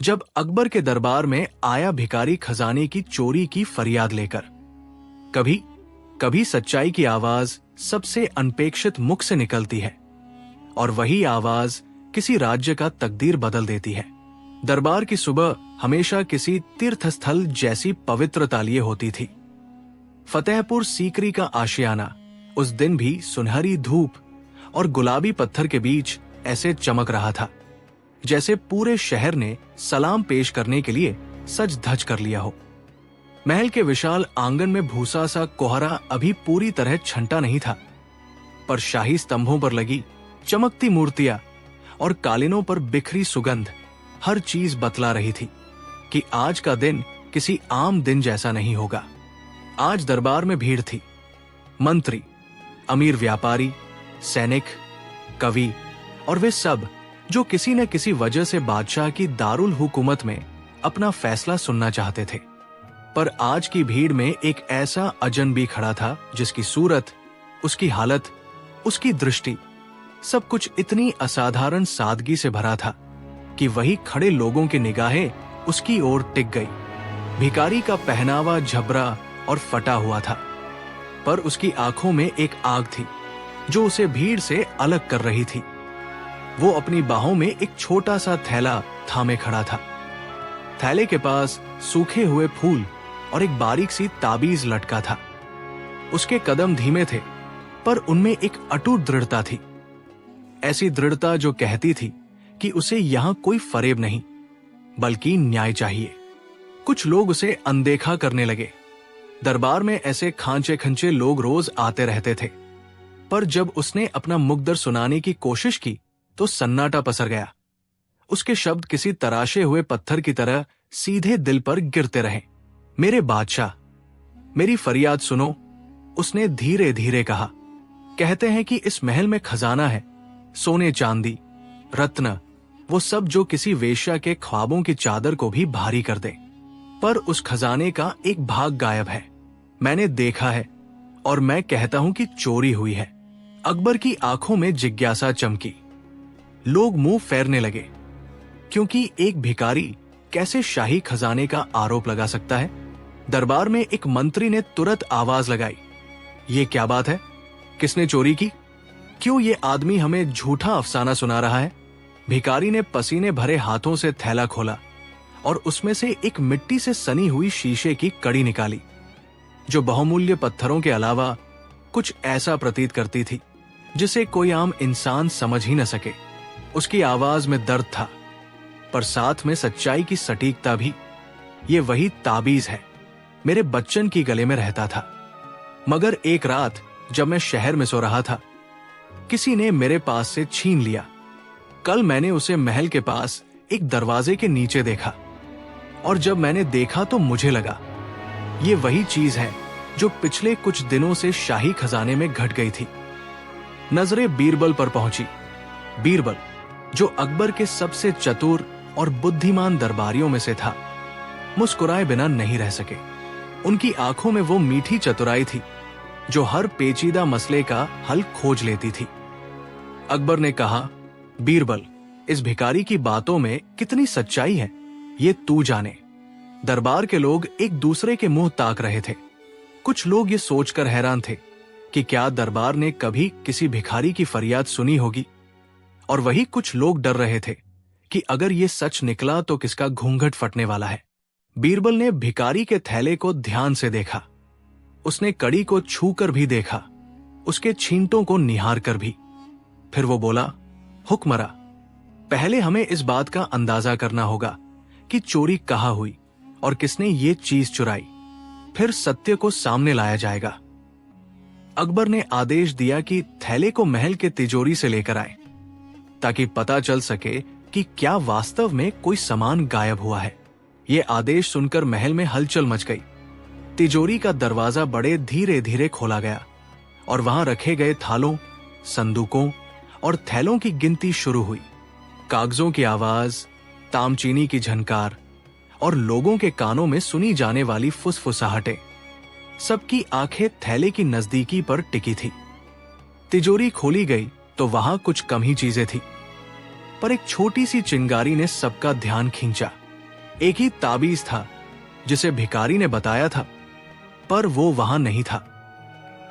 जब अकबर के दरबार में आया भिखारी खजाने की चोरी की फरियाद लेकर। कभी कभी सच्चाई की आवाज सबसे अनपेक्षित मुख से निकलती है और वही आवाज किसी राज्य का तकदीर बदल देती है। दरबार की सुबह हमेशा किसी तीर्थस्थल जैसी पवित्रता लिए होती थी। फतेहपुर सीकरी का आशियाना उस दिन भी सुनहरी धूप और गुलाबी पत्थर के बीच ऐसे चमक रहा था जैसे पूरे शहर ने सलाम पेश करने के लिए सज धज कर लिया हो। महल के विशाल आंगन में भूसा सा कोहरा अभी पूरी तरह छंटा नहीं था, पर शाही स्तंभों पर लगी चमकती मूर्तियां और कालीनों पर बिखरी सुगंध हर चीज बतला रही थी कि आज का दिन किसी आम दिन जैसा नहीं होगा। आज दरबार में भीड़ थी। मंत्री, अमीर व्यापारी, सैनिक, कवि और वे सब जो किसी न किसी वजह से बादशाह की दारुल हुकूमत में अपना फैसला सुनना चाहते थे। पर आज की भीड़ में एक ऐसा अजनबी खड़ा था जिसकी सूरत, उसकी हालत, उसकी दृष्टि, सब कुछ इतनी असाधारण सादगी से भरा था कि वही खड़े लोगों की निगाहें उसकी ओर टिक गई। भिखारी का पहनावा झबरा और फटा हुआ था, पर उसकी आंखों में एक आग थी जो उसे भीड़ से अलग कर रही थी। वो अपनी बाहों में एक छोटा सा थैला थामे खड़ा था। थैले के पास सूखे हुए फूल और एक बारीक सी ताबीज लटका था। उसके कदम धीमे थे, पर उनमें एक अटूट दृढ़ता थी। ऐसी दृढ़ता जो कहती थी कि उसे यहां कोई फरेब नहीं, बल्कि न्याय चाहिए। कुछ लोग उसे अनदेखा करने लगे। दरबार में ऐसे खांचे खंचे लोग रोज आते रहते थे, पर जब उसने अपना मुकद्दर सुनाने की कोशिश की तो सन्नाटा पसर गया। उसके शब्द किसी तराशे हुए पत्थर की तरह सीधे दिल पर गिरते रहे। मेरे बादशाह, मेरी फरियाद सुनो, उसने धीरे धीरे कहा। कहते हैं कि इस महल में खजाना है, सोने चांदी, रत्न, वो सब जो किसी वेश्या के ख्वाबों की चादर को भी भारी कर दे। पर उस खजाने का एक भाग गायब है। मैंने देखा है और मैं कहता हूं कि चोरी हुई है। अकबर की आंखों में जिज्ञासा चमकी। लोग मुंह फेरने लगे, क्योंकि एक भिखारी कैसे शाही खजाने का आरोप लगा सकता है। दरबार में एक मंत्री ने तुरंत आवाज लगाई, ये क्या बात है? किसने चोरी की? क्यों ये आदमी हमें झूठा अफसाना सुना रहा है? भिखारी ने पसीने भरे हाथों से थैला खोला और उसमें से एक मिट्टी से सनी हुई शीशे की कड़ी निकाली, जो बहुमूल्य पत्थरों के अलावा कुछ ऐसा प्रतीत करती थी जिसे कोई आम इंसान समझ ही न सके। उसकी आवाज में दर्द था, पर साथ में सच्चाई की सटीकता भी। ये वही ताबीज है, मेरे बच्चन की गले में रहता था। मगर एक रात जब मैं शहर में सो रहा था, किसी ने मेरे पास से छीन लिया। कल मैंने उसे महल के पास एक दरवाजे के नीचे देखा, और जब मैंने देखा तो मुझे लगा ये वही चीज है जो पिछले कुछ दिनों से शाही खजाने में घट गई थी। नजरें बीरबल पर पहुंची। बीरबल, जो अकबर के सबसे चतुर और बुद्धिमान दरबारियों में से था, मुस्कुराए बिना नहीं रह सके। उनकी आंखों में वो मीठी चतुराई थी जो हर पेचीदा मसले का हल खोज लेती थी। अकबर ने कहा, बीरबल, इस भिखारी की बातों में कितनी सच्चाई है ये तू जाने। दरबार के लोग एक दूसरे के मुंह ताक रहे थे। कुछ लोग ये सोचकर हैरान थे कि क्या दरबार ने कभी किसी भिखारी की फरियाद सुनी होगी, और वही कुछ लोग डर रहे थे कि अगर ये सच निकला तो किसका घूंघट फटने वाला है। बीरबल ने भिखारी के थैले को ध्यान से देखा। उसने कड़ी को छूकर भी देखा, उसके छींटों को निहार कर भी। फिर वो बोला, हुक्मरा, पहले हमें इस बात का अंदाजा करना होगा कि चोरी कहाँ हुई और किसने ये चीज चुराई, फिर सत्य को सामने लाया जाएगा। अकबर ने आदेश दिया कि थैले को महल के तिजोरी से लेकर आए, ताकि पता चल सके कि क्या वास्तव में कोई सामान गायब हुआ है। ये आदेश सुनकर महल में हलचल मच गई। तिजोरी का दरवाजा बड़े धीरे धीरे खोला गया और वहां रखे गए थालों, संदूकों और थैलों की गिनती शुरू हुई। कागजों की आवाज, तामचीनी की झनकार और लोगों के कानों में सुनी जाने वाली फुसफुसाहटें, सबकी आंखें थैले की नजदीकी पर टिकी थी। तिजोरी खोली गई तो वहां कुछ कम ही चीजें थी, पर एक छोटी सी चिंगारी ने सबका ध्यान खींचा। एक ही ताबीज था जिसे भिखारी ने बताया था, पर वो वहां नहीं था।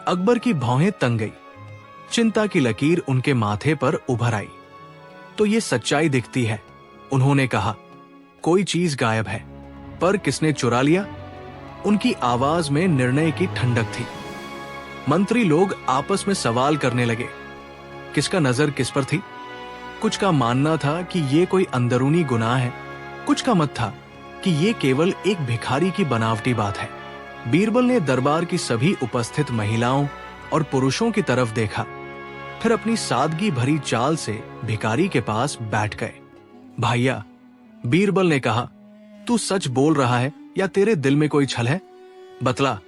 अकबर की भौहें तंग गई। चिंता की लकीर उनके माथे पर उभर आई। तो ये सच्चाई दिखती है, उन्होंने कहा। कोई चीज गायब है, पर किसने चुरा लिया? उनकी आवाज में निर्णय की ठंडक थी। मंत्री लोग आपस में सवाल करने लगे। किसका नजर किस पर थी? कुछ का मानना था कि ये कोई अंदरूनी गुनाह है, कुछ का मत था कि ये केवल एक भिखारी की बनावटी बात है। बीरबल ने दरबार की सभी उपस्थित महिलाओं और पुरुषों की तरफ देखा, फिर अपनी सादगी भरी चाल से भिखारी के पास बैठ गए। भाइया, बीरबल ने कहा, तू सच बोल रहा है या तेरे दिल में कोई छल है? बतला,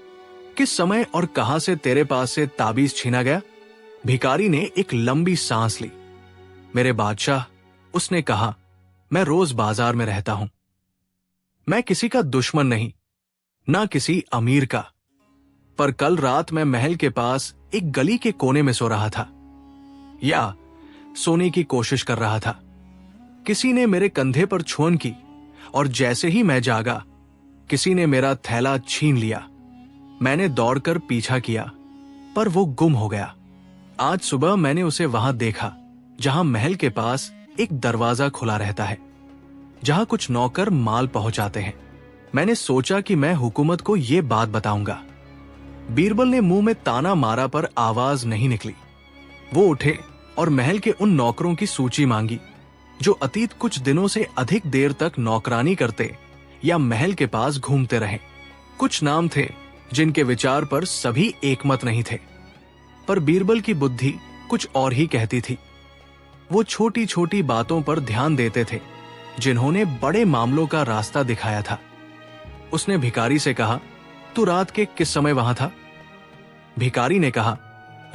किस समय और कहां से तेरे पास से ताबीज छीना गया? भिखारी ने एक लंबी सांस ली। मेरे बादशाह, उसने कहा, मैं रोज बाजार में रहता हूं। मैं किसी का दुश्मन नहीं, ना किसी अमीर का, पर कल रात मैं महल के पास एक गली के कोने में सो रहा था, या सोने की कोशिश कर रहा था। किसी ने मेरे कंधे पर छुअन की और जैसे ही मैं जागा, किसी ने मेरा थैला छीन लिया। मैंने दौड़कर पीछा किया, पर वो गुम हो गया। आज सुबह मैंने उसे वहां देखा जहां महल के पास एक दरवाजा खुला रहता है, जहां कुछ नौकर माल पहुंचाते हैं। मैंने सोचा कि मैं हुकूमत को यह बात बताऊंगा। बीरबल ने मुंह में ताना मारा, पर आवाज नहीं निकली। वो उठे और महल के उन नौकरों की सूची मांगी जो अतीत कुछ दिनों से अधिक देर तक नौकरानी करते या महल के पास घूमते रहे। कुछ नाम थे जिनके विचार पर सभी एकमत नहीं थे, पर बीरबल की बुद्धि कुछ और ही कहती थी। वो छोटी छोटी बातों पर ध्यान देते थे जिन्होंने बड़े मामलों का रास्ता दिखाया था। उसने भिखारी से कहा, तू रात के किस समय वहां था? भिखारी ने कहा,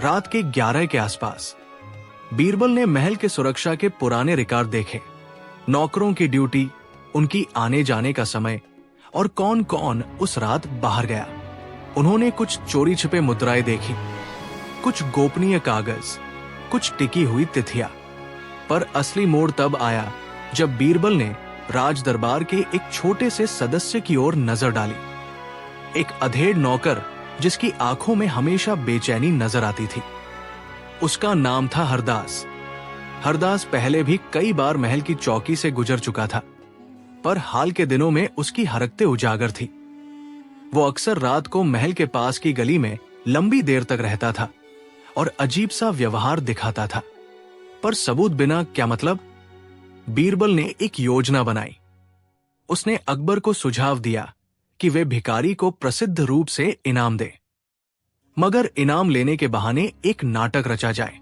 रात के 11 के आसपास। बीरबल ने महल के सुरक्षा के पुराने रिकॉर्ड देखे, नौकरों की ड्यूटी, उनकी आने जाने का समय और कौन कौन उस रात बाहर गया। उन्होंने कुछ चोरी छिपे मुद्राएं देखी, कुछ गोपनीय कागज, कुछ टिकी हुई तिथियां। पर असली मोड़ तब आया जब बीरबल ने राज दरबार के एक छोटे से सदस्य की ओर नजर डाली। एक अधेड़ नौकर जिसकी आंखों में हमेशा बेचैनी नजर आती थी। उसका नाम था हरदास। हरदास पहले भी कई बार महल की चौकी से गुजर चुका था, पर हाल के दिनों में उसकी हरकतें उजागर थी। वो अक्सर रात को महल के पास की गली में लंबी देर तक रहता था और अजीब सा व्यवहार दिखाता था। पर सबूत बिना क्या मतलब? बीरबल ने एक योजना बनाई। उसने अकबर को सुझाव दिया कि वे भिखारी को प्रसिद्ध रूप से इनाम दे, मगर इनाम लेने के बहाने एक नाटक रचा जाए।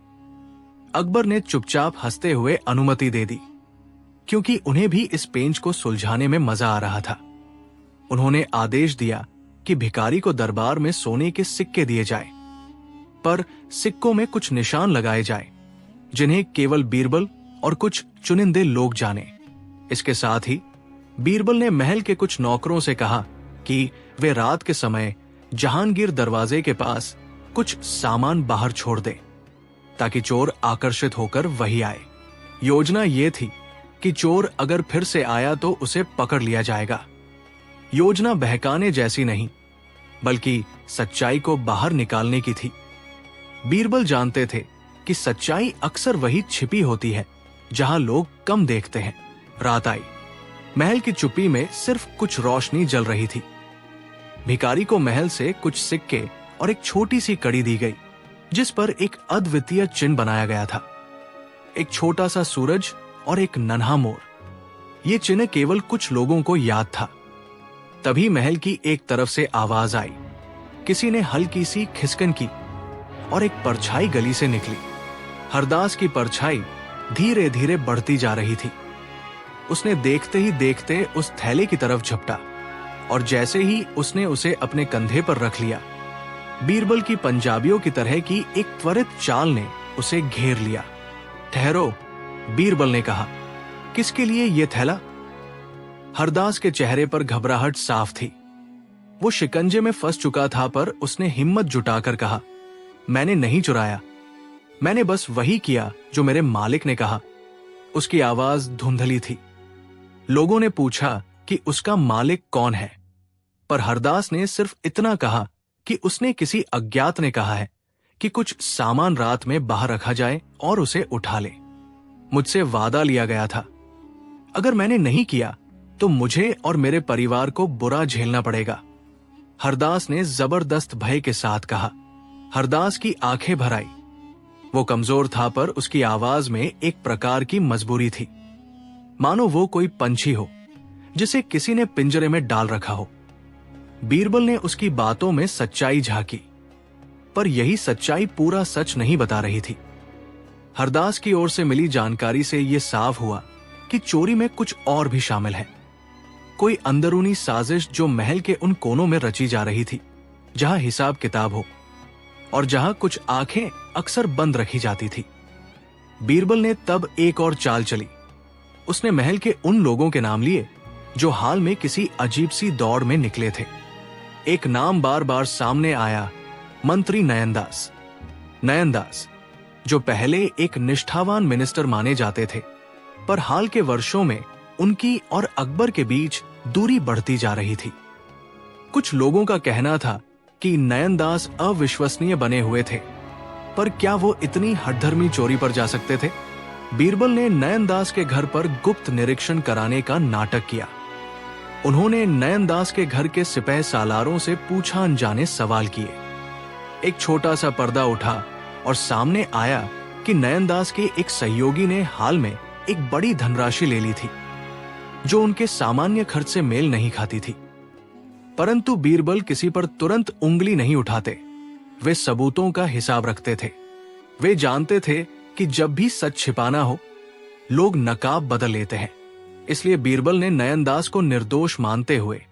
अकबर ने चुपचाप हंसते हुए अनुमति दे दी, क्योंकि उन्हें भी इस पेंच को सुलझाने में मजा आ रहा था। उन्होंने आदेश दिया कि भिखारी को दरबार में सोने के सिक्के दिए जाए, पर सिक्कों में कुछ निशान लगाए जाए जिन्हें केवल बीरबल और कुछ चुनिंदे लोग जाने। इसके साथ ही बीरबल ने महल के कुछ नौकरों से कहा कि वे रात के समय जहांगीर दरवाजे के पास कुछ सामान बाहर छोड़ दे, ताकि चोर आकर्षित होकर वही आए। योजना ये थी कि चोर अगर फिर से आया तो उसे पकड़ लिया जाएगा। योजना बहकाने जैसी नहीं, बल्कि सच्चाई को बाहर निकालने की थी। बीरबल जानते थे कि सच्चाई अक्सर वही छिपी होती है जहां लोग कम देखते हैं। रात आई। महल की चुप्पी में सिर्फ कुछ रोशनी जल रही थी। भिखारी को महल से कुछ सिक्के और एक छोटी सी कड़ी दी गई, जिस पर एक अद्वितीय चिन्ह बनाया गया था, एक छोटा सा सूरज और एक नन्हा मोर। ये चिन्ह केवल कुछ लोगों को याद था। तभी महल की एक तरफ से आवाज आई। किसी ने हल्की सी खिसकन की और एक परछाई गली से निकली। हरदास की परछाई धीरे धीरे बढ़ती जा रही थी। उसने देखते ही देखते उस थैले की तरफ झपटा, और जैसे ही उसने उसे अपने कंधे पर रख लिया, बीरबल की पंजाबियों की तरह की एक त्वरित चाल ने उसे घेर लिया। ठहरो, बीरबल ने कहा, किसके लिए ये थैला? हरदास के चेहरे पर घबराहट साफ थी। वो शिकंजे में फंस चुका था, पर उसने हिम्मत जुटाकर कहा, मैंने नहीं चुराया, मैंने बस वही किया जो मेरे मालिक ने कहा। उसकी आवाज धुंधली थी। लोगों ने पूछा कि उसका मालिक कौन है, पर हरदास ने सिर्फ इतना कहा कि उसने किसी अज्ञात ने कहा है कि कुछ सामान रात में बाहर रखा जाए और उसे उठा ले। मुझसे वादा लिया गया था, अगर मैंने नहीं किया तो मुझे और मेरे परिवार को बुरा झेलना पड़ेगा। हरदास ने जबरदस्त भय के साथ कहा। हरदास की आंखें भर आई। वो कमजोर था, पर उसकी आवाज में एक प्रकार की मजबूरी थी, मानो वो कोई पंछी हो जिसे किसी ने पिंजरे में डाल रखा हो। बीरबल ने उसकी बातों में सच्चाई झांकी, पर यही सच्चाई पूरा सच नहीं बता रही थी। हरदास की ओर से मिली जानकारी से यह साफ हुआ कि चोरी में कुछ और भी शामिल है। कोई अंदरूनी साजिश जो महल के उन कोनों में रची जा रही थी जहां हिसाब किताब हो और जहां कुछ आंखें अक्सर बंद रखी जाती थी। बीरबल ने तब एक और चाल चली। उसने महल के उन लोगों के नाम लिए जो हाल में किसी अजीब सी दौड़ में निकले थे। एक नाम बार बार सामने आया, मंत्री नयनदास। नयनदास, जो पहले एक निष्ठावान मिनिस्टर माने जाते थे, पर हाल के वर्षों में उनकी और अकबर के बीच दूरी बढ़ती जा रही थी। कुछ लोगों का कहना था कि नयनदास अविश्वसनीय बने हुए थे, पर क्या वो इतनी हठधर्मी चोरी पर जा सकते थे? बीरबल ने नयनदास के घर पर गुप्त निरीक्षण कराने का नाटक किया। उन्होंने नयनदास के घर के सिपह सालारों से पूछा अनजाने सवाल किए। एक छोटा सा पर्दा उठा और सामने आया कि नयनदास के एक सहयोगी ने हाल में एक बड़ी धनराशि ले ली थी जो उनके सामान्य खर्च से मेल नहीं खाती थी। परंतु बीरबल किसी पर तुरंत उंगली नहीं उठाते। वे सबूतों का हिसाब रखते थे। वे जानते थे कि जब भी सच छिपाना हो, लोग नकाब बदल लेते हैं। इसलिए बीरबल ने नयनदास को निर्दोष मानते हुए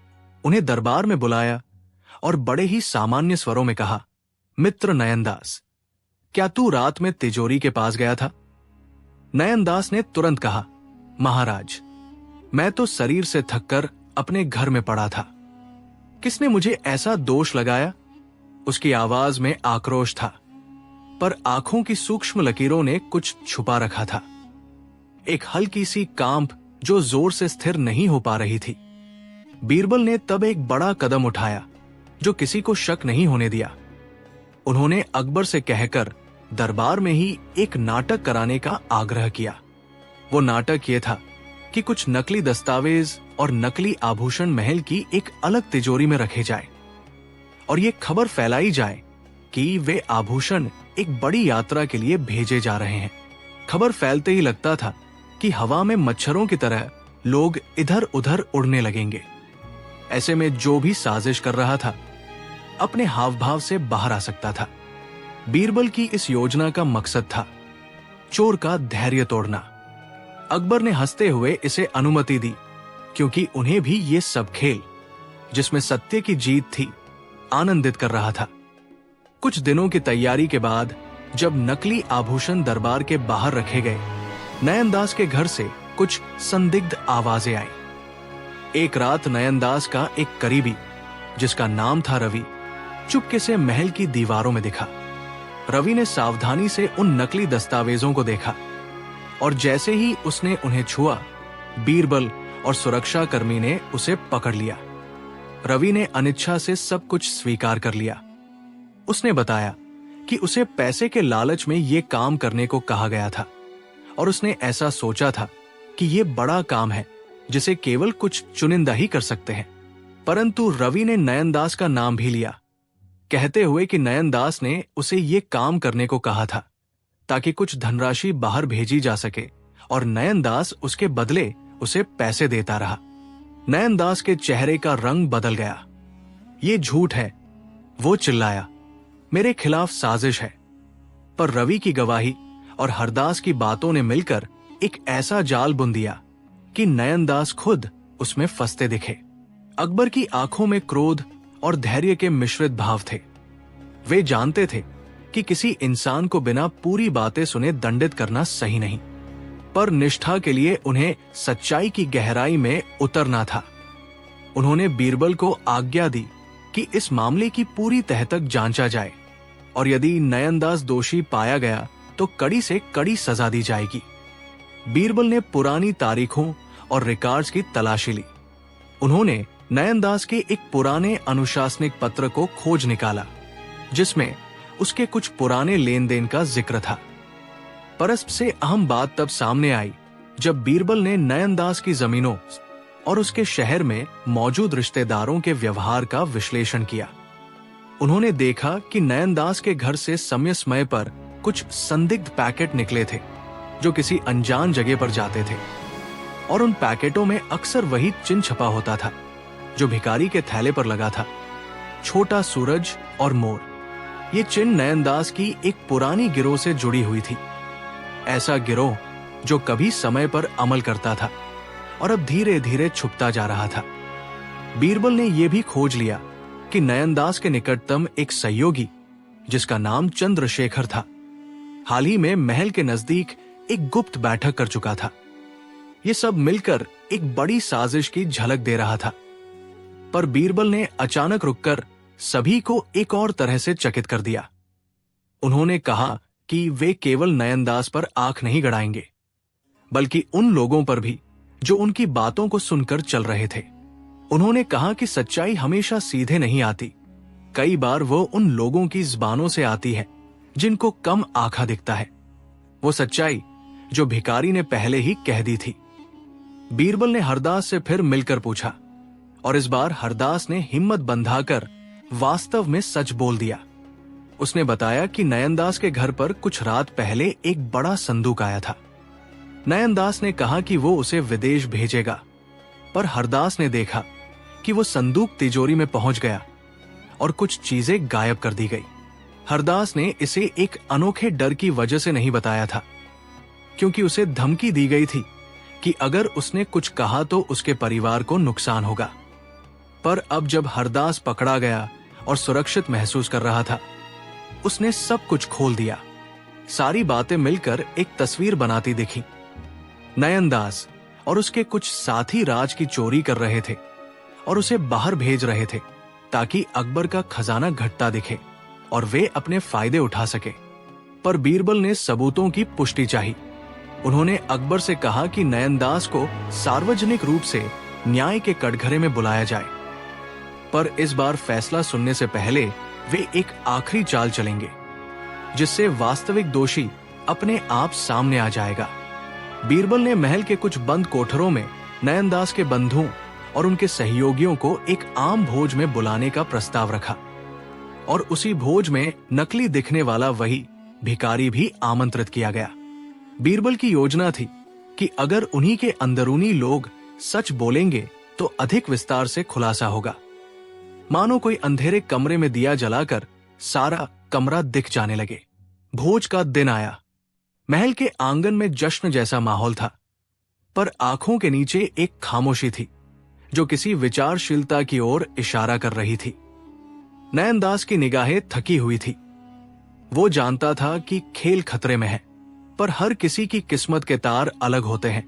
उन्हें दरबार में बुलाया और बड़े ही सामान्य स्वरों में कहा, मित्र नयनदास, क्या तू रात में तिजोरी के पास गया था? नयनदास ने तुरंत कहा, महाराज, मैं तो शरीर से थककर अपने घर में पड़ा था। किसने मुझे ऐसा दोष लगाया? उसकी आवाज में आक्रोश था, पर आंखों की सूक्ष्म लकीरों ने कुछ छुपा रखा था। एक हल्की सी कांप जो जोर से स्थिर नहीं हो पा रही थी। बीरबल ने तब एक बड़ा कदम उठाया जो किसी को शक नहीं होने दिया। उन्होंने अकबर से कहकर दरबार में ही एक नाटक कराने का आग्रह किया। वो नाटक ये था कि कुछ नकली दस्तावेज और नकली आभूषण महल की एक अलग तिजोरी में रखे जाए और ये खबर फैलाई जाए कि वे आभूषण एक बड़ी यात्रा के लिए भेजे जा रहे हैं। खबर फैलते ही लगता था कि हवा में मच्छरों की तरह लोग इधर उधर उड़ने लगेंगे। ऐसे में जो भी साजिश कर रहा था अपने हाव भाव से बाहर आ सकता था। बीरबल की इस योजना का मकसद था चोर का धैर्य तोड़ना। अकबर ने हंसते हुए इसे अनुमति दी, क्योंकि उन्हें भी ये सब खेल, जिसमें सत्य की जीत थी, आनंदित कर रहा था। कुछ दिनों की तैयारी के बाद जब नकली आभूषण दरबार के बाहर रखे गए, नयनदास के घर से कुछ संदिग्ध आवाजें आई। एक रात नयनदास का एक करीबी, जिसका नाम था रवि, चुपके से महल की दीवारों में दिखा। रवि ने सावधानी से उन नकली दस्तावेजों को देखा और जैसे ही उसने उन्हें छुआ, बीरबल और सुरक्षा कर्मी ने उसे पकड़ लिया। रवि ने अनिच्छा से सब कुछ स्वीकार कर लिया। उसने बताया कि उसे पैसे के लालच में ये काम करने को कहा गया था और उसने ऐसा सोचा था कि ये बड़ा काम है जिसे केवल कुछ चुनिंदा ही कर सकते हैं। परंतु रवि ने नयनदास का नाम भी लिया, कहते हुए कि नयनदास ने उसे ये काम करने को कहा था ताकि कुछ धनराशि बाहर भेजी जा सके और नयनदास उसके बदले उसे पैसे देता रहा। नयनदास के चेहरे का रंग बदल गया। ये झूठ है, वो चिल्लाया, मेरे खिलाफ साजिश है। पर रवि की गवाही और हरदास की बातों ने मिलकर एक ऐसा जाल बुन दिया कि नयनदास खुद उसमें फंसते दिखे। अकबर की आंखों में क्रोध और धैर्य के मिश्रित भाव थे। वे जानते थे कि किसी इंसान को बिना पूरी बातें सुने दंडित करना सही नहीं, पर निष्ठा के लिए उन्हें सच्चाई की गहराई में उतरना था। उन्होंने बीरबल को आज्ञा दी कि इस मामले की पूरी तह तक जांचा जाए और यदि नयनदास दोषी पाया गया तो कड़ी से कड़ी सजा दी जाएगी। बीरबल ने पुरानी तारीखों और रिकॉर्ड्स की तलाशी ली। उन्होंने नयनदास के एक पुराने अनुशासनिक पत्र को खोज निकाला, जिसमें उसके कुछ पुराने लेन देन का जिक्र था। पर सबसे अहम बात तब सामने आई जब बीरबल ने नयनदास की जमीनों और उसके शहर में मौजूद रिश्तेदारों के व्यवहार का विश्लेषण किया। उन्होंने देखा कि नयनदास के घर से समय समय पर कुछ संदिग्ध पैकेट निकले थे जो किसी अनजान जगह पर जाते थे, और उन पैकेटों में अक्सर वही चिन्ह छपा होता था जो भिखारी के थैले पर लगा था, छोटा सूरज और मोर। ये चिन्ह नयनदास की एक पुरानी गिरोह से जुड़ी हुई थी, ऐसा गिरोह जो कभी समय पर अमल करता था और अब धीरे धीरे छुपता जा रहा था। बीरबल ने यह भी खोज लिया कि नयनदास के निकटतम एक सहयोगी, जिसका नाम चंद्रशेखर था, हाल ही में महल के नजदीक एक गुप्त बैठक कर चुका था। ये सब मिलकर एक बड़ी साजिश की झलक दे रहा था। पर बीरबल ने अचानक रुककर सभी को एक और तरह से चकित कर दिया। उन्होंने कहा कि वे केवल नयनदास पर आंख नहीं गड़ाएंगे, बल्कि उन लोगों पर भी जो उनकी बातों को सुनकर चल रहे थे। उन्होंने कहा कि सच्चाई हमेशा सीधे नहीं आती, कई बार वो उन लोगों की जुबानों से आती है जिनको कम आंखा दिखता है, वो सच्चाई जो भिखारी ने पहले ही कह दी थी। बीरबल ने हरदास से फिर मिलकर पूछा, और इस बार हरदास ने हिम्मत बंधाकर वास्तव में सच बोल दिया। उसने बताया कि नयनदास के घर पर कुछ रात पहले एक बड़ा संदूक आया था। नयनदास ने कहा कि वो उसे विदेश भेजेगा, पर हरदास ने देखा कि वो संदूक तिजोरी में पहुंच गया और कुछ चीजें गायब कर दी गई। हरदास ने इसे एक अनोखे डर की वजह से नहीं बताया था, क्योंकि उसे धमकी दी गई थी कि अगर उसने कुछ कहा तो उसके परिवार को नुकसान होगा। पर अब जब हरदास पकड़ा गया और सुरक्षित महसूस कर रहा था, उसने सब कुछ खोल दिया। सारी बातें मिलकर एक तस्वीर बनाती दिखी। नयनदास और उसके कुछ साथी राज की चोरी कर रहे थे और उसे बाहर भेज रहे थे ताकि अकबर का खजाना घटता दिखे और वे अपने फायदे उठा सके। पर बीरबल ने सबूतों की पुष्टि चाही। उन्होंने अकबर से कहा कि नयनदास को सार्वजनिक रूप से न्याय के कटघरे में बुलाया जाए, पर इस बार फैसला सुनने से पहले वे एक आखिरी चाल चलेंगे, जिससे वास्तविक दोषी अपने आप सामने आ जाएगा। बीरबल ने महल के कुछ बंद कोठरों में नयनदास के बंधुओं और उनके सहयोगियों को एक आम भोज में बुलाने का प्रस्ताव रखा, और उसी भोज में नकली दिखने वाला वही भिखारी भी आमंत्रित किया गया। बीरबल की योजना थी कि अगर उन्हीं के अंदरूनी लोग सच बोलेंगे तो अधिक विस्तार से खुलासा होगा। मानो कोई अंधेरे कमरे में दिया जलाकर सारा कमरा दिख जाने लगे। भोज का दिन आया। महल के आंगन में जश्न जैसा माहौल था, पर आंखों के नीचे एक खामोशी थी जो किसी विचारशीलता की ओर इशारा कर रही थी। नयनदास की निगाहें थकी हुई थी। वो जानता था कि खेल खतरे में है, पर हर किसी की किस्मत के तार अलग होते हैं,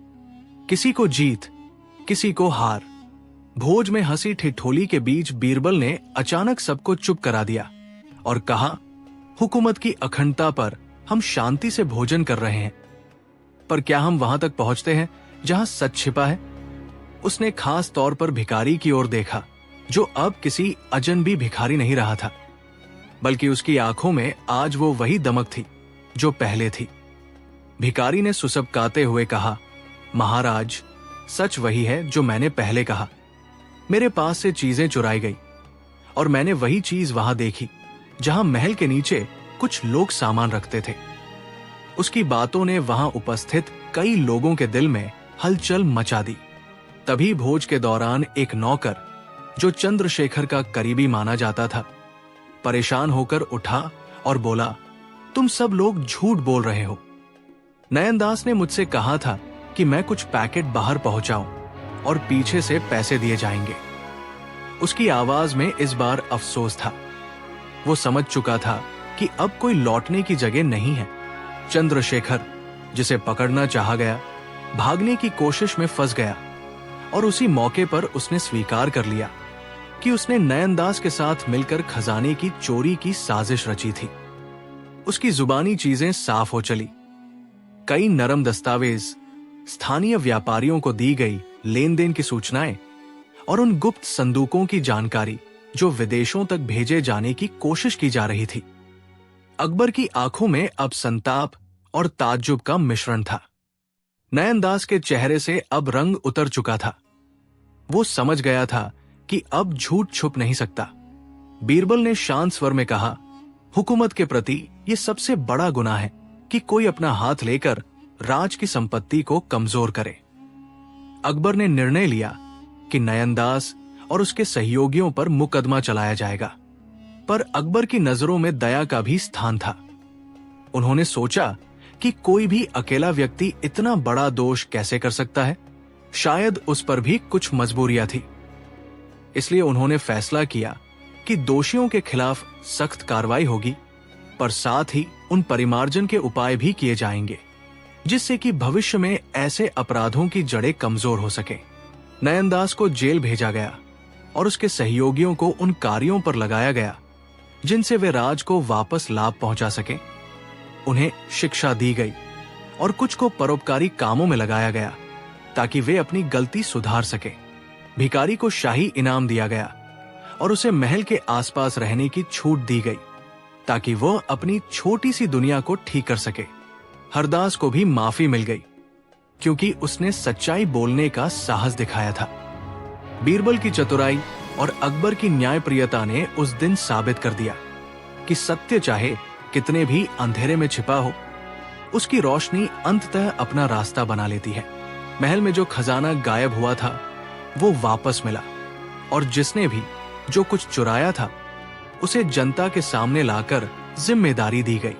किसी को जीत, किसी को हार। भोज में हंसी ठिठोली के बीच बीरबल ने अचानक सबको चुप करा दिया और कहा, हुकूमत की अखंडता पर हम शांति से भोजन कर रहे हैं, पर क्या हम वहां तक पहुंचते हैं जहां सच छिपा है? उसने खास तौर पर भिखारी की ओर देखा, जो अब किसी अजनबी भिखारी नहीं रहा था, बल्कि उसकी आंखों में आज वो वही दमक थी जो पहले थी। भिखारी ने सुसबकाते हुए कहा, महाराज, सच वही है जो मैंने पहले कहा। मेरे पास से चीजें चुराई गई और मैंने वही चीज वहां देखी जहां महल के नीचे कुछ लोग सामान रखते थे। उसकी बातों ने वहां उपस्थित कई लोगों के दिल में हलचल मचा दी। तभी भोज के दौरान एक नौकर, जो चंद्रशेखर का करीबी माना जाता था, परेशान होकर उठा और बोला, तुम सब लोग झूठ बोल रहे हो। नयनदास ने मुझसे कहा था कि मैं कुछ पैकेट बाहर पहुंचाऊं और पीछे से पैसे दिए जाएंगे। उसकी आवाज में इस बार अफसोस था। वो समझ चुका था कि अब कोई लौटने की जगह नहीं है। चंद्रशेखर, जिसे पकड़ना चाहा गया, भागने की कोशिश में फंस गया, और उसी मौके पर उसने स्वीकार कर लिया कि उसने नयनदास के साथ मिलकर खजाने की चोरी की साजिश रची थी। उसकी जुबानी चीजें साफ हो चली। कई नरम दस्तावेज, स्थानीय व्यापारियों को दी गई लेन देन की सूचनाएं और उन गुप्त संदूकों की जानकारी जो विदेशों तक भेजे जाने की कोशिश की जा रही थी। अकबर की आंखों में अब संताप और ताज्जुब का मिश्रण था। नयनदास के चेहरे से अब रंग उतर चुका था। वो समझ गया था कि अब झूठ छुप नहीं सकता। बीरबल ने शांत स्वर में कहा, हुकूमत के प्रति ये सबसे बड़ा गुनाह है कि कोई अपना हाथ लेकर राज की संपत्ति को कमजोर करे। अकबर ने निर्णय लिया कि नयनदास और उसके सहयोगियों पर मुकदमा चलाया जाएगा, पर अकबर की नजरों में दया का भी स्थान था। उन्होंने सोचा कि कोई भी अकेला व्यक्ति इतना बड़ा दोष कैसे कर सकता है, शायद उस पर भी कुछ मजबूरियां थी। इसलिए उन्होंने फैसला किया कि दोषियों के खिलाफ सख्त कार्रवाई होगी, पर साथ ही उन परिमार्जन के उपाय भी किए जाएंगे जिससे कि भविष्य में ऐसे अपराधों की जड़ें कमजोर हो सके। नयनदास को जेल भेजा गया और उसके सहयोगियों को उन कार्यों पर लगाया गया जिनसे वे राज को वापस लाभ पहुंचा सके। उन्हें शिक्षा दी गई और कुछ को परोपकारी कामों में लगाया गया ताकि वे अपनी गलती सुधार सके। भिखारी को शाही इनाम दिया गया और उसे महल के आसपास रहने की छूट दी गई ताकि वह अपनी छोटी सी दुनिया को ठीक कर सके। हरदास को भी माफी मिल गई क्योंकि उसने सच्चाई बोलने का साहस दिखाया था। बीरबल की चतुराई और अकबर की न्यायप्रियता ने उस दिन साबित कर दिया कि सत्य चाहे कितने भी अंधेरे में छिपा हो, उसकी रोशनी अंततः अपना रास्ता बना लेती है। महल में जो खजाना गायब हुआ था वो वापस मिला और जिसने भी जो कुछ चुराया था उसे जनता के सामने लाकर जिम्मेदारी दी गई।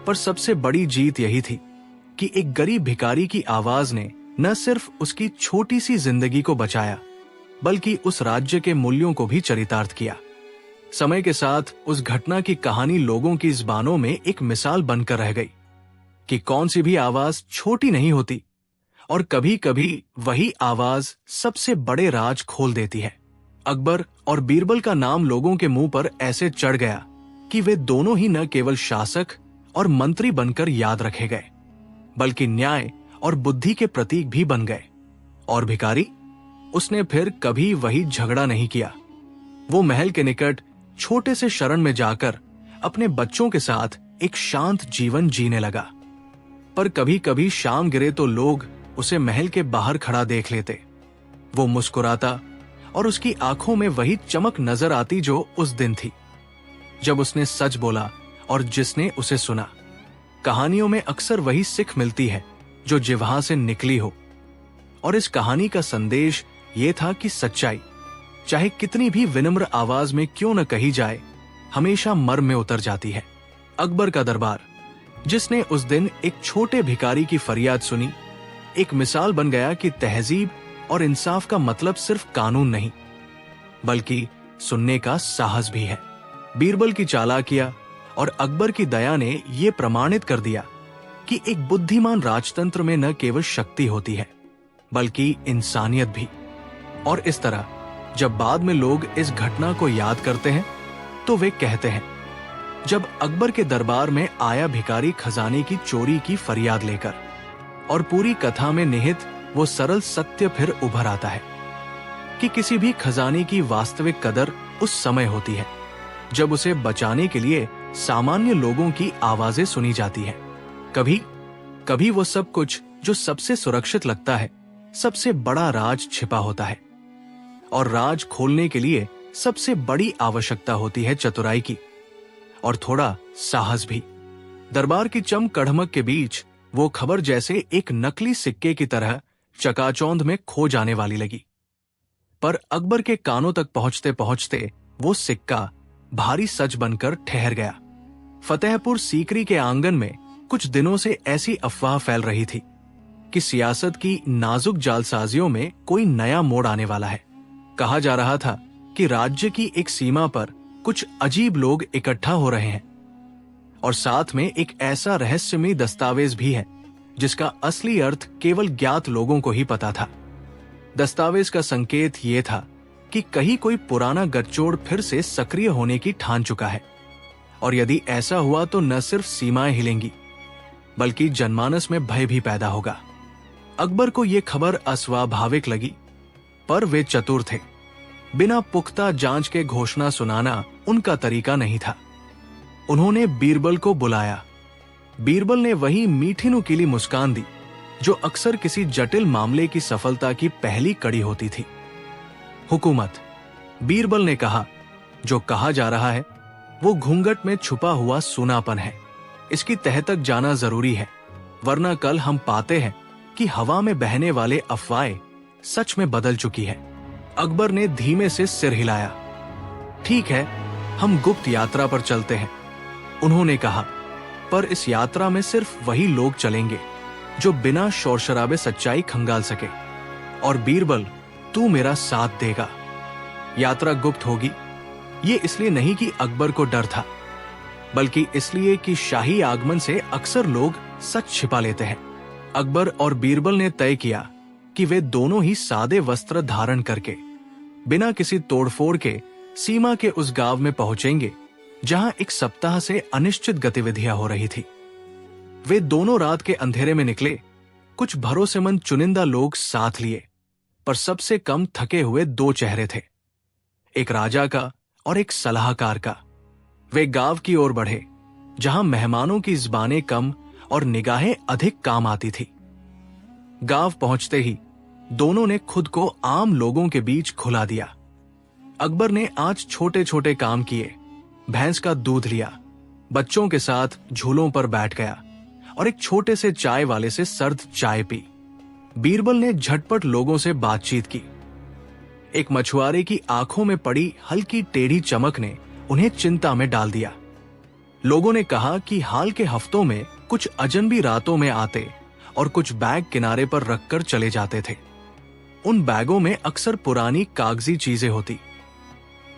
पर सबसे बड़ी जीत यही थी कि एक गरीब भिखारी की आवाज ने न सिर्फ उसकी छोटी सी जिंदगी को बचाया बल्कि उस राज्य के मूल्यों को भी चरितार्थ किया। समय के साथ उस घटना की कहानी लोगों की ज़बानों में एक मिसाल बनकर रह गई कि कौन सी भी आवाज छोटी नहीं होती और कभी कभी वही आवाज सबसे बड़े राज खोल देती है। अकबर और बीरबल का नाम लोगों के मुंह पर ऐसे चढ़ गया कि वे दोनों ही न केवल शासक और मंत्री बनकर याद रखे गए बल्कि न्याय और बुद्धि के प्रतीक भी बन गए। और भिखारी, उसने फिर कभी वही झगड़ा नहीं किया। वो महल के निकट छोटे से शरण में जाकर अपने बच्चों के साथ एक शांत जीवन जीने लगा। पर कभी कभी शाम गिरे तो लोग उसे महल के बाहर खड़ा देख लेते। वो मुस्कुराता और उसकी आंखों में वही चमक नजर आती जो उस दिन थी जब उसने सच बोला और जिसने उसे सुना। कहानियों में अक्सर वही सिख मिलती है जो जिह्वा से निकली हो, और इस कहानी का संदेश ये था कि सच्चाई चाहे कितनी भी विनम्र आवाज में क्यों न कही जाए, हमेशा मर्म में उतर जाती है। अकबर का दरबार, जिसने उस दिन एक छोटे भिखारी की फरियाद सुनी, एक मिसाल बन गया कि तहजीब और इंसाफ का मतलब सिर्फ कानून नहीं बल्कि सुनने का साहस भी है। बीरबल की चालाकियां और अकबर की दया ने यह प्रमाणित कर दिया कि एक बुद्धिमान राजतंत्र में न केवल शक्ति होती है बल्कि इंसानियत भी। और इस तरह जब बाद में लोग इस घटना को याद करते हैं तो वे कहते हैं, जब अकबर के दरबार में आया भिखारी खजाने की चोरी की फरियाद लेकर, और पूरी कथा में निहित वो सरल सत्य फिर उभर आता है कि किसी भी खजाने की वास्तविक कदर उस समय होती है जब उसे बचाने के लिए सामान्य लोगों की आवाजें सुनी जाती हैं। कभी कभी वो सब कुछ जो सबसे सुरक्षित लगता है, सबसे बड़ा राज छिपा होता है, और राज खोलने के लिए सबसे बड़ी आवश्यकता होती है चतुराई की और थोड़ा साहस भी। दरबार की चमकढ़मक के बीच वो खबर जैसे एक नकली सिक्के की तरह चकाचौंध में खो जाने वाली लगी। पर अकबर के कानों तक पहुंचते पहुंचते वो सिक्का भारी सच बनकर ठहर गया। फतेहपुर सीकरी के आंगन में कुछ दिनों से ऐसी अफवाह फैल रही थी कि सियासत की नाजुक जालसाजियों में कोई नया मोड़ आने वाला है। कहा जा रहा था कि राज्य की एक सीमा पर कुछ अजीब लोग इकट्ठा हो रहे हैं और साथ में एक ऐसा रहस्यमयी दस्तावेज भी है जिसका असली अर्थ केवल ज्ञात लोगों को ही पता था। दस्तावेज का संकेत ये था कि कहीं कोई पुराना गठजोड़ फिर से सक्रिय होने की ठान चुका है, और यदि ऐसा हुआ तो न सिर्फ सीमाएं हिलेंगी बल्कि जनमानस में भय भी पैदा होगा। अकबर को यह खबर अस्वाभाविक लगी, पर वे चतुर थे बिना पुख्ता जांच के घोषणा सुनाना उनका तरीका नहीं था। उन्होंने बीरबल को बुलाया। बीरबल ने वही मीठी नुकीली मुस्कान दी जो अक्सर किसी जटिल मामले की सफलता की पहली कड़ी होती थी। हुकूमत, बीरबल ने कहा, जो कहा जा रहा है वो घूंघट में छुपा हुआ सूनापन है। इसकी तह तक जाना जरूरी है, वरना कल हम पाते हैं कि हवा में बहने वाले अफवाहें सच में बदल चुकी है। अकबर ने धीमे से सिर हिलाया। ठीक है, हम गुप्त यात्रा पर चलते हैं, उन्होंने कहा, पर इस यात्रा में सिर्फ वही लोग चलेंगे जो बिना शोर शराबे सच्चाई खंगाल सके। और बीरबल, तू मेरा साथ देगा। यात्रा गुप्त होगी, ये इसलिए नहीं कि अकबर को डर था, बल्कि इसलिए कि शाही आगमन से अक्सर लोग सच छिपा लेते हैं। अकबर और बीरबल ने तय किया कि वे दोनों ही सादे वस्त्र धारण करके बिना किसी तोड़फोड़ के सीमा के उस गांव में पहुंचेंगे जहां एक सप्ताह से अनिश्चित गतिविधियां हो रही थी। वे दोनों रात के अंधेरे में निकले। कुछ भरोसेमंद चुनिंदा लोग साथ लिए, पर सबसे कम थके हुए दो चेहरे थे, एक राजा का और एक सलाहकार का। वे गांव की ओर बढ़े जहां मेहमानों की ज़बानें कम और निगाहें अधिक काम आती थी। गांव पहुंचते ही दोनों ने खुद को आम लोगों के बीच खुला दिया। अकबर ने आज छोटे छोटे काम किए, भैंस का दूध लिया, बच्चों के साथ झूलों पर बैठ गया और एक छोटे से चाय वाले से सर्द चाय पी। बीरबल ने झटपट लोगों से बातचीत की। एक मछुआरे की आंखों में पड़ी हल्की टेढ़ी चमक ने उन्हें चिंता में डाल दिया। लोगों ने कहा कि हाल के हफ्तों में कुछ अजनबी रातों में आते और कुछ बैग किनारे पर रखकर चले जाते थे। उन बैगों में अक्सर पुरानी कागजी चीजें होती,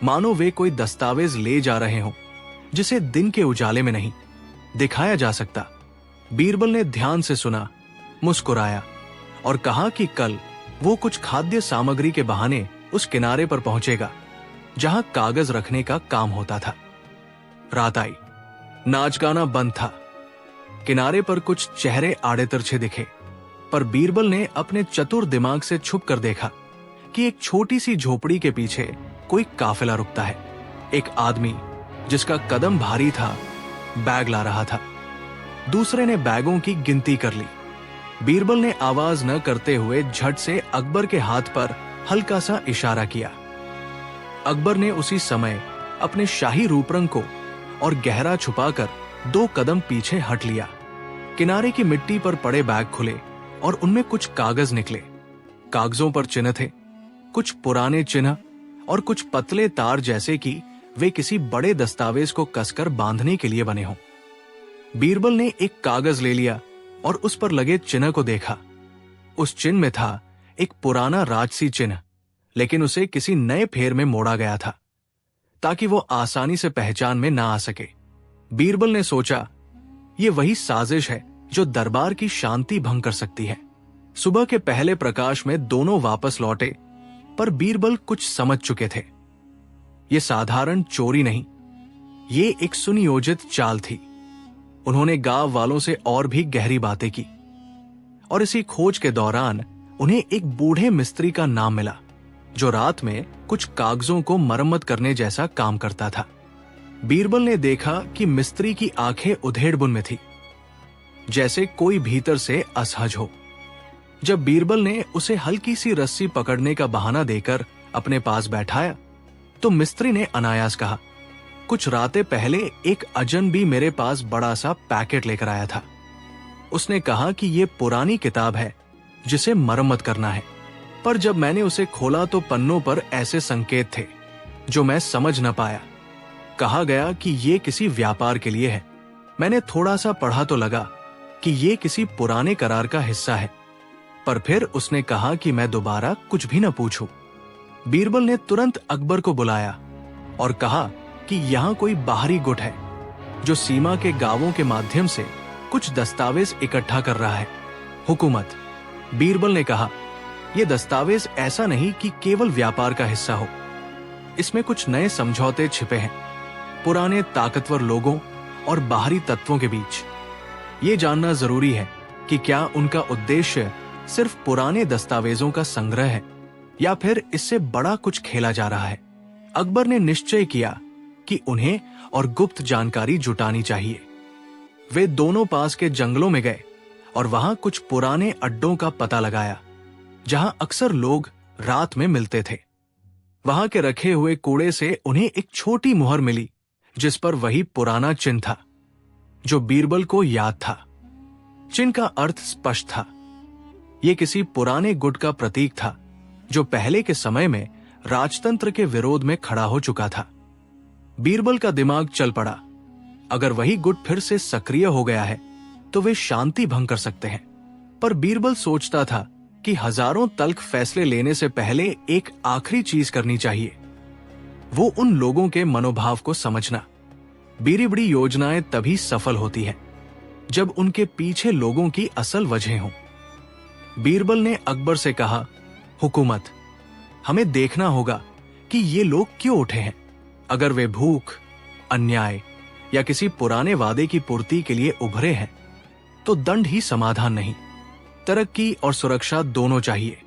मानो वे कोई दस्तावेज ले जा रहे हों जिसे दिन के उजाले में नहीं दिखाया जा सकता। बीरबल ने ध्यान से सुना, मुस्कुराया और कहा कि कल वो कुछ खाद्य सामग्री के बहाने उस किनारे पर पहुंचेगा जहां कागज रखने का काम होता था। रात आई, नाच गाना बंद था। किनारे पर कुछ चेहरे आड़े तिरछे दिखे, पर बीरबल ने अपने चतुर दिमाग से छुप कर देखा कि एक छोटी सी झोपड़ी के पीछे कोई काफिला रुकता है। एक आदमी जिसका कदम भारी था बैग ला रहा था। दूसरे ने बैगों की गिनती कर ली। बीरबल ने आवाज न करते हुए झट से अकबर के हाथ पर हल्का सा इशारा किया। अकबर ने उसी समय अपने शाही रूपरंग को और गहरा छुपाकर 2 कदम पीछे हट लिया। किनारे की मिट्टी पर पड़े बैग खुले और उनमें कुछ कागज निकले। कागजों पर चिन्ह थे, कुछ पुराने चिन्ह और कुछ पतले तार, जैसे कि वे किसी बड़े दस्तावेज को कसकर बांधने के लिए बने हों। बीरबल ने एक कागज ले लिया और उस पर लगे चिन्ह को देखा। उस चिन्ह में था एक पुराना राजसी चिन्ह, लेकिन उसे किसी नए फेर में मोड़ा गया था ताकि वो आसानी से पहचान में ना आ सके। बीरबल ने सोचा, ये वही साजिश है जो दरबार की शांति भंग कर सकती है। सुबह के पहले प्रकाश में दोनों वापस लौटे, पर बीरबल कुछ समझ चुके थे। ये साधारण चोरी नहीं, ये एक सुनियोजित चाल थी। उन्होंने गांव वालों से और भी गहरी बातें की और इसी खोज के दौरान उन्हें एक बूढ़े मिस्त्री का नाम मिला जो रात में कुछ कागजों को मरम्मत करने जैसा काम करता था। बीरबल ने देखा कि मिस्त्री की आंखें उधेड़बुन में थी, जैसे कोई भीतर से असहज हो। जब बीरबल ने उसे हल्की सी रस्सी पकड़ने का बहाना देकर अपने पास बैठाया, तो मिस्त्री ने अनायास कहा, कुछ रातें पहले एक अजनबी मेरे पास बड़ा सा पैकेट लेकर आया था। उसने कहा कि ये पुरानी किताब है जिसे मरम्मत करना है, पर जब मैंने उसे खोला तो पन्नों पर ऐसे संकेत थे जो मैं समझ न पाया। कहा गया कि ये किसी व्यापार के लिए है। मैंने थोड़ा सा पढ़ा तो लगा कि ये किसी पुराने करार का हिस्सा है, पर फिर उसने कहा कि मैं दोबारा कुछ भी न पूछूं। बीरबल ने तुरंत अकबर को बुलाया और कहा कि यहाँ कोई बाहरी गुट है जो सीमा के गांवों के माध्यम से कुछ दस्तावेज इकट्ठा कर रहा है। हुकूमत, बीरबल ने कहा, यह दस्तावेज ऐसा नहीं कि केवल व्यापार का हिस्सा हो। इसमें कुछ नए समझौते छिपे हैं, पुराने ताकतवर लोगों और बाहरी तत्वों के बीच। ये जानना जरूरी है कि क्या उनका उद्देश्य सिर्फ पुराने दस्तावेजों का संग्रह है या फिर इससे बड़ा कुछ खेला जा रहा है। अकबर ने निश्चय किया कि उन्हें और गुप्त जानकारी जुटानी चाहिए। वे दोनों पास के जंगलों में गए और वहां कुछ पुराने अड्डों का पता लगाया जहां अक्सर लोग रात में मिलते थे। वहां के रखे हुए कूड़े से उन्हें एक छोटी मुहर मिली जिस पर वही पुराना चिन्ह था जो बीरबल को याद था। चिन्ह का अर्थ स्पष्ट था। यह किसी पुराने गुट का प्रतीक था जो पहले के समय में राजतंत्र के विरोध में खड़ा हो चुका था। बीरबल का दिमाग चल पड़ा। अगर वही गुट फिर से सक्रिय हो गया है तो वे शांति भंग कर सकते हैं। पर बीरबल सोचता था कि हजारों तल्ख फैसले लेने से पहले एक आखिरी चीज करनी चाहिए, वो उन लोगों के मनोभाव को समझना। बीरी-बड़ी योजनाएं तभी सफल होती है जब उनके पीछे लोगों की असल वजह हो। बीरबल ने अकबर से कहा, हुकूमत, हमें देखना होगा कि ये लोग क्यों उठे हैं। अगर वे भूख, अन्याय या किसी पुराने वादे की पूर्ति के लिए उभरे हैं तो दंड ही समाधान नहीं, तरक्की और सुरक्षा दोनों चाहिए।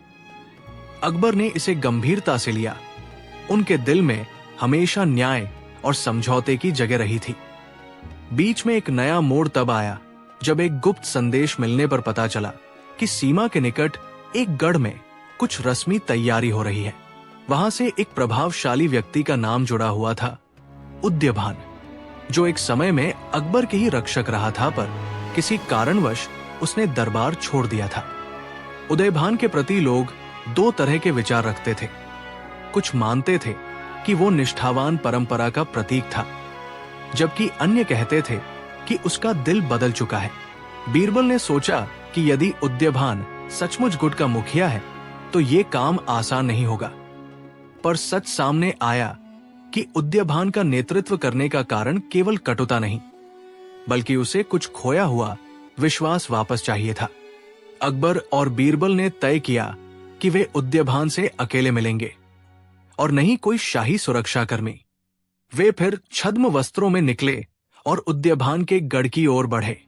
अकबर ने इसे गंभीरता से लिया। उनके दिल में हमेशा न्याय और समझौते की जगह रही थी। बीच में एक नया मोड़ तब आया जब एक गुप्त संदेश मिलने पर पता चला कि सीमा के निकट एक गढ़ में कुछ रस्मी तैयारी हो रही है। वहां से एक प्रभावशाली व्यक्ति का नाम जुड़ा हुआ था, उद्यभान, जो एक समय में अकबर के ही रक्षक रहा था, पर किसी कारणवश उसने दरबार छोड़ दिया था। उदयभान के प्रति लोग दो तरह के विचार रखते थे। कुछ मानते थे कि वो निष्ठावान परंपरा का प्रतीक था, जबकि अन्य कहते थे कि उसका दिल बदल चुका है। बीरबल ने सोचा कि यदि उद्यभान सचमुच गुट का मुखिया है तो ये काम आसान नहीं होगा। पर सच सामने आया कि उद्यभान का नेतृत्व करने का कारण केवल कटुता नहीं, बल्कि उसे कुछ खोया हुआ विश्वास वापस चाहिए था। अकबर और बीरबल ने तय किया कि वे उद्यभान से अकेले मिलेंगे और नहीं कोई शाही सुरक्षाकर्मी। वे फिर छद्म वस्त्रों में निकले और उद्यभान के गढ़ की ओर बढ़े।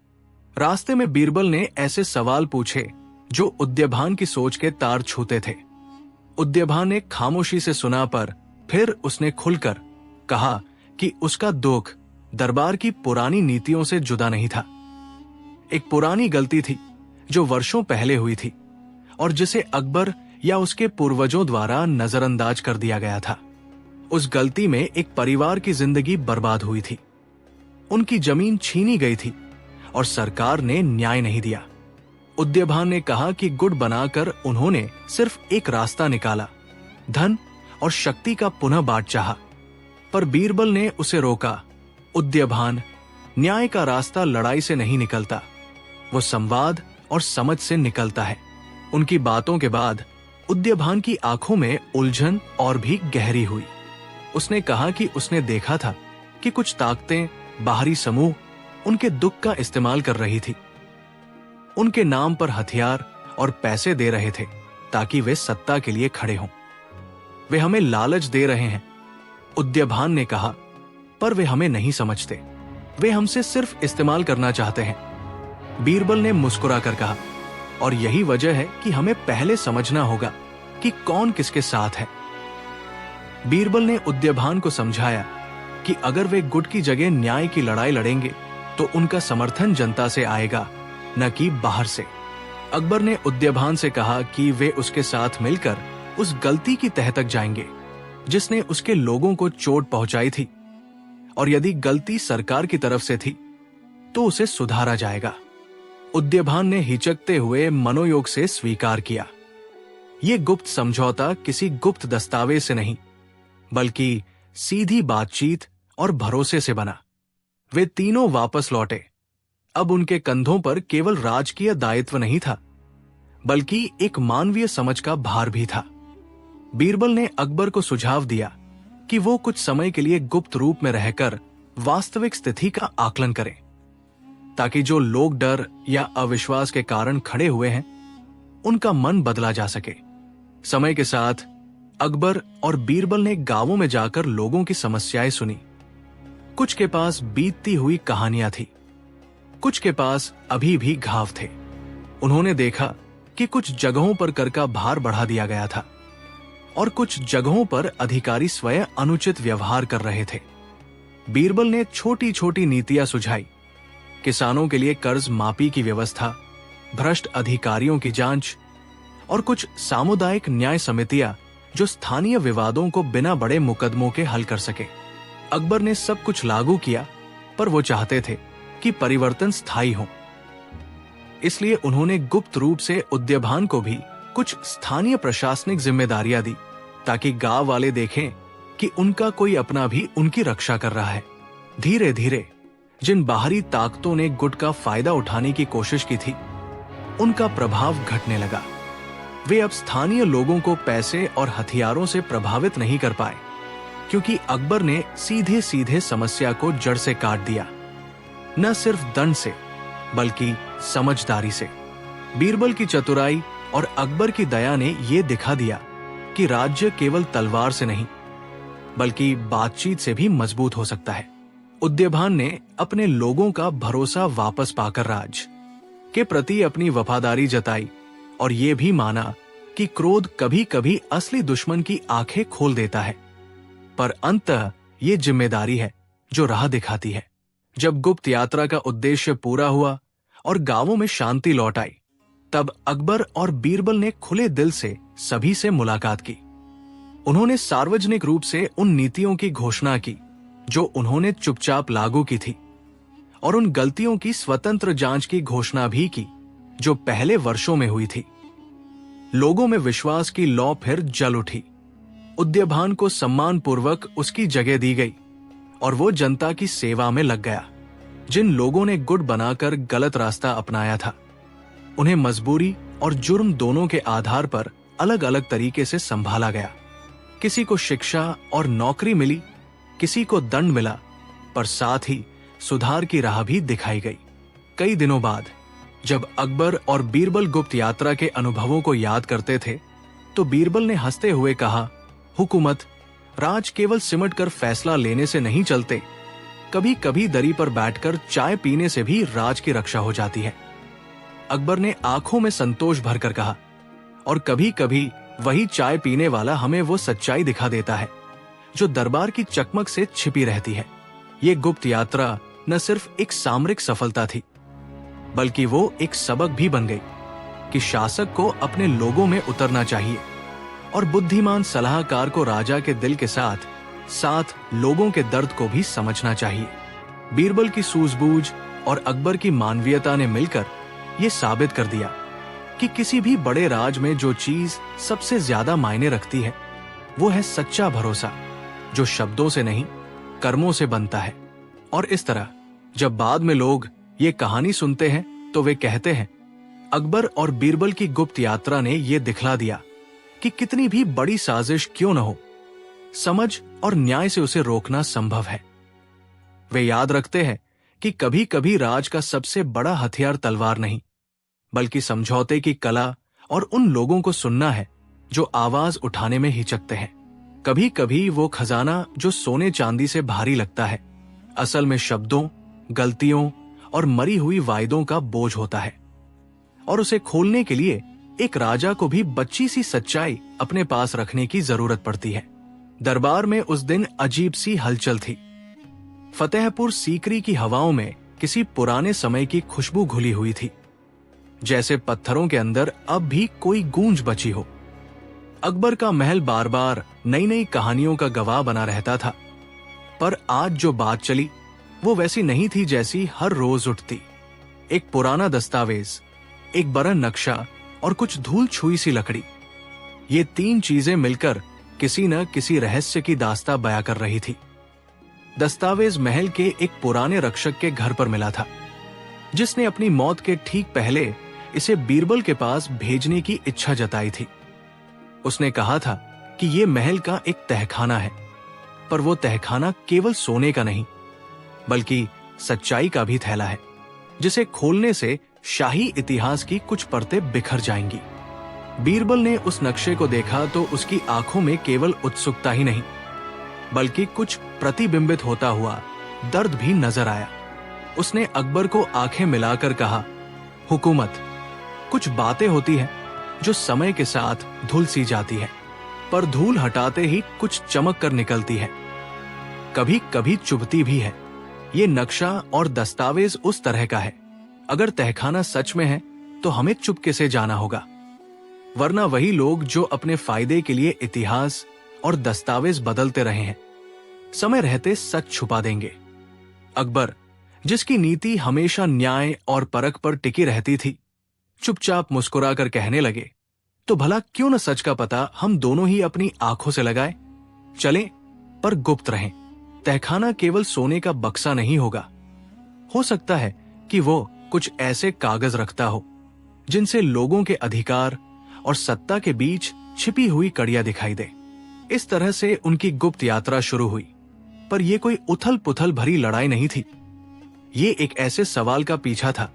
रास्ते में बीरबल ने ऐसे सवाल पूछे जो उद्यभान की सोच के तार छूते थे। उद्यभान ने खामोशी से सुना, पर फिर उसने खुलकर कहा कि उसका दुख दरबार की पुरानी नीतियों से जुदा नहीं था। एक पुरानी गलती थी जो वर्षों पहले हुई थी और जिसे अकबर या उसके पूर्वजों द्वारा नजरअंदाज कर दिया गया था। उस गलती में एक परिवार की जिंदगी बर्बाद हुई थी, उनकी जमीन छीनी गई थी और सरकार ने न्याय नहीं दिया। उद्यभान ने कहा कि गुट बनाकर उन्होंने सिर्फ एक रास्ता निकाला, धन और शक्ति का पुनः बांट चाहा। पर बीरबल ने उसे रोका। उद्यभान, न्याय का रास्ता लड़ाई से नहीं निकलता, वो संवाद और समझ से निकलता है। उनकी बातों के बाद उद्यभान की आंखों में उलझन और भी गहरी हुई। उसने कहा कि उसने देखा था कि कुछ ताकतें, बाहरी समूह उनके दुख का इस्तेमाल कर रही थी। उनके नाम पर हथियार और पैसे दे रहे थे ताकि वे सत्ता के लिए खड़े हों। वे हमें लालच दे रहे हैं, उद्यभान ने कहा, पर वे हमें नहीं समझते। वे हमसे सिर्फ इस्तेमाल करना चाहते हैं। बीरबल ने मुस्कुरा कर कहा, और यही वजह है कि हमें पहले समझना होगा कि कौन किसके साथ है। बीरबल ने उद्यभान को समझाया कि अगर वे गुट की जगह न्याय की लड़ाई लड़ेंगे तो उनका समर्थन जनता से आएगा, न कि बाहर से। अकबर ने उद्यभान से कहा कि वे उसके साथ मिलकर उस गलती की तह तक जाएंगे जिसने उसके लोगों को चोट पहुंचाई थी, और यदि गलती सरकार की तरफ से थी तो उसे सुधारा जाएगा। उद्यभान ने हिचकते हुए मनोयोग से स्वीकार किया। यह गुप्त समझौता किसी गुप्त दस्तावेज से नहीं, बल्कि सीधी बातचीत और भरोसे से बना। वे तीनों वापस लौटे। अब उनके कंधों पर केवल राजकीय दायित्व नहीं था, बल्कि एक मानवीय समझ का भार भी था। बीरबल ने अकबर को सुझाव दिया कि वो कुछ समय के लिए गुप्त रूप में रहकर वास्तविक स्थिति का आकलन करें, ताकि जो लोग डर या अविश्वास के कारण खड़े हुए हैं उनका मन बदला जा सके। समय के साथ अकबर और बीरबल ने गांवों में जाकर लोगों की समस्याएं सुनी। कुछ के पास बीतती हुई कहानियां थी, कुछ के पास अभी भी घाव थे। उन्होंने देखा कि कुछ जगहों पर कर का भार बढ़ा दिया गया था, और कुछ जगहों पर अधिकारी स्वयं अनुचित व्यवहार कर रहे थे। बीरबल ने छोटी छोटी नीतियां सुझाई, किसानों के लिए कर्ज माफी की व्यवस्था, भ्रष्ट अधिकारियों की जांच और कुछ सामुदायिक न्याय समितियां जो स्थानीय विवादों को बिना बड़े मुकदमों के हल कर सके। अकबर ने सब कुछ लागू किया, पर वो चाहते थे कि परिवर्तन स्थायी हो। इसलिए उन्होंने गुप्त रूप से उद्यभान को भी कुछ स्थानीय प्रशासनिक जिम्मेदारियां दी, ताकि गांव वाले देखें कि उनका कोई अपना भी उनकी रक्षा कर रहा है। धीरे धीरे जिन बाहरी ताकतों ने गुट का फायदा उठाने की कोशिश की थी, उनका प्रभाव घटने लगा। वे अब स्थानीय लोगों को पैसे और हथियारों से प्रभावित नहीं कर पाए, क्योंकि अकबर ने सीधे सीधे समस्या को जड़ से काट दिया, न सिर्फ दंड से बल्कि समझदारी से। बीरबल की चतुराई और अकबर की दया ने यह दिखा दिया कि राज्य केवल तलवार से नहीं बल्कि बातचीत से भी मजबूत हो सकता है। उद्यभान ने अपने लोगों का भरोसा वापस पाकर राज के प्रति अपनी वफादारी जताई और ये भी माना कि क्रोध कभी कभी असली दुश्मन की आंखें खोल देता है, पर अंततः ये जिम्मेदारी है जो राह दिखाती है। जब गुप्त यात्रा का उद्देश्य पूरा हुआ और गांवों में शांति लौट आई, तब अकबर और बीरबल ने खुले दिल से सभी से मुलाकात की। उन्होंने सार्वजनिक रूप से उन नीतियों की घोषणा की जो उन्होंने चुपचाप लागू की थी, और उन गलतियों की स्वतंत्र जांच की घोषणा भी की जो पहले वर्षों में हुई थी। लोगों में विश्वास की लौ फिर जल उठी। उद्यभान को सम्मानपूर्वक उसकी जगह दी गई और वो जनता की सेवा में लग गया। जिन लोगों ने गुट बनाकर गलत रास्ता अपनाया था, उन्हें मजबूरी और जुर्म दोनों के आधार पर अलग अलग तरीके से संभाला गया। किसी को शिक्षा और नौकरी मिली, किसी को दंड मिला, पर साथ ही सुधार की राह भी दिखाई गई। कई दिनों बाद जब अकबर और बीरबल गुप्त यात्रा के अनुभवों को याद करते थे, तो बीरबल ने हंसते हुए कहा, हुकूमत, राज केवल सिमट कर फैसला लेने से नहीं चलते, कभी कभी दरी पर बैठकर चाय पीने से भी राज की रक्षा हो जाती है। अकबर ने आंखों में संतोष भरकर कहा, और कभी कभी वही चाय पीने वाला हमें वो सच्चाई दिखा देता है जो दरबार की चकमक से छिपी रहती है। ये गुप्त यात्रा न सिर्फ एक सामरिक सफलता थी, बल्कि वो एक सबक भी बन गई कि शासक को अपने लोगों में उतरना चाहिए और बुद्धिमान सलाहकार को राजा के दिल के साथ साथ लोगों के दर्द को भी समझना चाहिए। बीरबल की सूझबूझ और अकबर की मानवीयता ने मिलकर ये साबित कर दिया कि किसी भी बड़े राज में जो चीज सबसे ज्यादा मायने रखती है, वो है सच्चा भरोसा, जो शब्दों से नहीं कर्मों से बनता है। और इस तरह जब बाद में लोग ये कहानी सुनते हैं तो वे कहते हैं, अकबर और बीरबल की गुप्त यात्रा ने यह दिखला दिया कि कितनी भी बड़ी साजिश क्यों न हो, समझ और न्याय से उसे रोकना संभव है। वे याद रखते हैं कि कभी कभी राज का सबसे बड़ा हथियार तलवार नहीं, बल्कि समझौते की कला और उन लोगों को सुनना है जो आवाज उठाने में हिचकते हैं। कभी कभी वो खजाना जो सोने चांदी से भारी लगता है, असल में शब्दों, गलतियों और मरी हुई वायदों का बोझ होता है, और उसे खोलने के लिए एक राजा को भी बच्ची सी सच्चाई अपने पास रखने की जरूरत पड़ती है। दरबार में उस दिन अजीब सी हलचल थी। फतेहपुर सीकरी की हवाओं में किसी पुराने समय की खुशबू घुली हुई थी, जैसे पत्थरों के अंदर अब भी कोई गूंज बची हो। अकबर का महल बार बार नई नई कहानियों का गवाह बना रहता था, पर आज जो बात चली वो वैसी नहीं थी जैसी हर रोज उठती। एक पुराना दस्तावेज, एक बरन नक्शा और कुछ धूल छुई सी लकड़ी, ये तीन चीजें मिलकर किसी न किसी रहस्य की दास्तां बयां कर रही थी। दस्तावेज महल के एक पुराने रक्षक के घर पर मिला था, जिसने अपनी मौत के ठीक पहले इसे बीरबल के पास भेजने की इच्छा जताई थी। उसने कहा था कि यह महल का एक तहखाना है, पर वो तहखाना केवल सोने का नहीं बल्कि सच्चाई का भी थैला है, जिसे खोलने से शाही इतिहास की कुछ परतें बिखर जाएंगी। बीरबल ने उस नक्शे को देखा तो उसकी आंखों में केवल उत्सुकता ही नहीं बल्कि कुछ प्रतिबिंबित होता हुआ दर्द भी नजर आया। उसने अकबर को आंखें मिलाकर कहा, हुकूमत, कुछ बातें होती हैं जो समय के साथ धुल सी जाती है, पर धूल हटाते ही कुछ चमक कर निकलती है, कभी कभी चुभती भी है। ये नक्शा और दस्तावेज उस तरह का है, अगर तहखाना सच में है तो हमें चुपके से जाना होगा, वरना वही लोग जो अपने फायदे के लिए इतिहास और दस्तावेज बदलते रहे हैं, समय रहते सच छुपा देंगे। अकबर, जिसकी नीति हमेशा न्याय और परख पर टिकी रहती थी, चुपचाप मुस्कुराकर कहने लगे, तो भला क्यों न सच का पता हम दोनों ही अपनी आंखों से लगाए। चलें, पर गुप्त रहें। तहखाना केवल सोने का बक्सा नहीं होगा। हो सकता है कि वो कुछ ऐसे कागज रखता हो जिनसे लोगों के अधिकार और सत्ता के बीच छिपी हुई कड़ियां दिखाई दे। इस तरह से उनकी गुप्त यात्रा शुरू हुई, पर यह कोई उथल पुथल भरी लड़ाई नहीं थी। ये एक ऐसे सवाल का पीछा था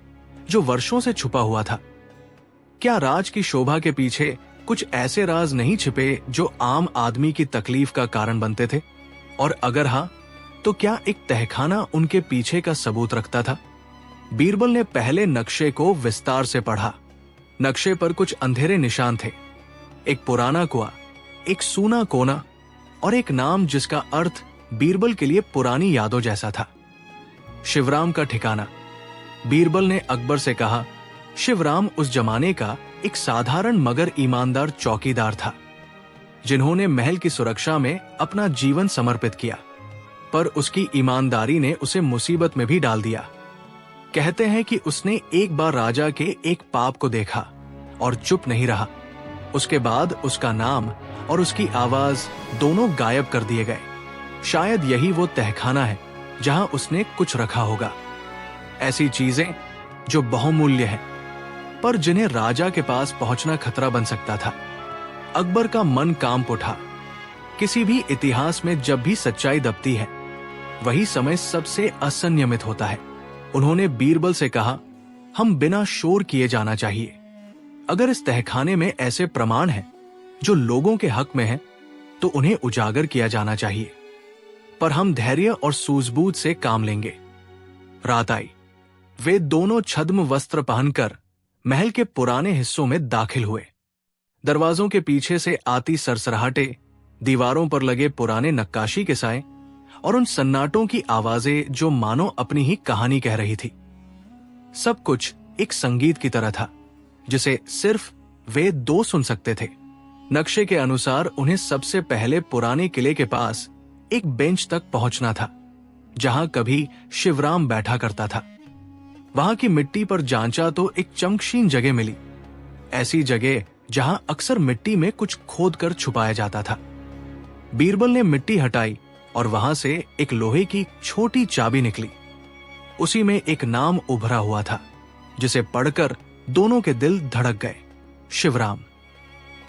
जो वर्षों से छुपा हुआ था। क्या राज की शोभा के पीछे कुछ ऐसे राज नहीं छिपे जो आम आदमी की तकलीफ का कारण बनते थे? और अगर हां, तो क्या एक तहखाना उनके पीछे का सबूत रखता था? बीरबल ने पहले नक्शे को विस्तार से पढ़ा। नक्शे पर कुछ अंधेरे निशान थे, एक पुराना कुआं, एक सूना कोना और एक नाम जिसका अर्थ बीरबल के लिए पुरानी यादों जैसा था, शिवराम का ठिकाना। बीरबल ने अकबर से कहा, शिवराम उस जमाने का एक साधारण मगर ईमानदार चौकीदार था, जिन्होंने महल की सुरक्षा में अपना जीवन समर्पित किया, पर उसकी ईमानदारी ने उसे मुसीबत में भी डाल दिया। कहते हैं कि उसने एक बार राजा के एक पाप को देखा और चुप नहीं रहा। उसके बाद उसका नाम और उसकी आवाज दोनों गायब कर दिए गए। शायद यही वो तहखाना है जहां उसने कुछ रखा होगा, ऐसी चीजें जो बहुमूल्य हैं, पर जिन्हें राजा के पास पहुंचना खतरा बन सकता था। अकबर का मन कांप उठा। किसी भी इतिहास में जब भी सच्चाई दबती है, वही समय सबसे असंयमित होता है। उन्होंने बीरबल से कहा, हम बिना शोर किए जाना चाहिए। अगर इस तहखाने में ऐसे प्रमाण हैं जो लोगों के हक में हैं, तो उन्हें उजागर किया जाना चाहिए, पर हम धैर्य और सूझबूझ से काम लेंगे। रात आई। वे दोनों छद्म वस्त्र पहनकर महल के पुराने हिस्सों में दाखिल हुए। दरवाजों के पीछे से आती सरसराहटे, दीवारों पर लगे पुराने नक्काशी के साए और उन सन्नाटों की आवाजें जो मानो अपनी ही कहानी कह रही थी। सब कुछ एक संगीत की तरह था, जिसे सिर्फ वे दो सुन सकते थे। नक्शे के अनुसार उन्हें सबसे पहले पुराने किले के पास एक बेंच तक पहुंचना था, जहां कभी शिवराम बैठा करता था। वहां की मिट्टी पर जांचा तो एक चमकशीन जगह मिली, ऐसी जगह जहां अक्सर मिट्टी में कुछ खोद कर छुपाया जाता था। बीरबल ने मिट्टी हटाई और वहां से एक लोहे की छोटी चाबी निकली। उसी में एक नाम उभरा हुआ था, जिसे पढ़कर दोनों के दिल धड़क गए, शिवराम।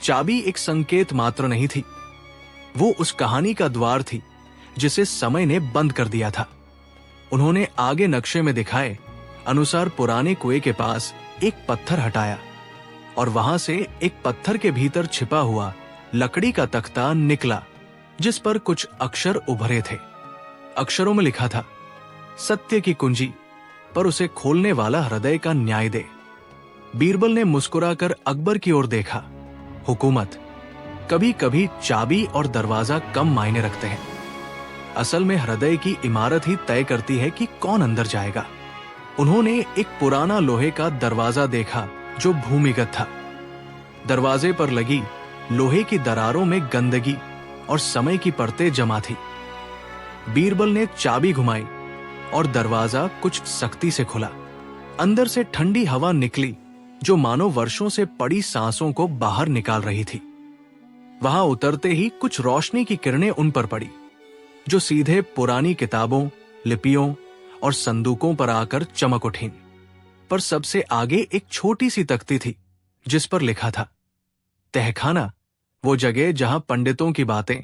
चाबी एक संकेत मात्र नहीं थी, वो उस कहानी का द्वार थी जिसे समय ने बंद कर दिया था। उन्होंने आगे नक्शे में दिखाए अनुसार पुराने कुएं के पास एक पत्थर हटाया और वहां से एक पत्थर के भीतर छिपा हुआ लकड़ी का तख्ता निकला, जिस पर कुछ अक्षर उभरे थे। अक्षरों में लिखा था, सत्य की कुंजी, पर उसे खोलने वाला हृदय का न्याय दे। बीरबल ने मुस्कुराकर अकबर की ओर देखा। हुकूमत, कभी कभी चाबी और दरवाजा कम मायने रखते हैं। असल में हृदय की इमारत ही तय करती है कि कौन अंदर जाएगा। उन्होंने एक पुराना लोहे का दरवाजा देखा जो भूमिगत था। दरवाजे पर लगी लोहे की दरारों में गंदगी और समय की परतें जमा थी। बीरबल ने चाबी घुमाई और दरवाजा कुछ सख्ती से खुला। अंदर से ठंडी हवा निकली जो मानो वर्षों से पड़ी सांसों को बाहर निकाल रही थी। वहां उतरते ही कुछ रोशनी की किरणें उन पर पड़ी, जो सीधे पुरानी किताबों, लिपियों और संदूकों पर आकर चमक उठीं। पर सबसे आगे एक छोटी सी तख्ती थी जिस पर लिखा था, तहखाना, वो जगह जहां पंडितों की बातें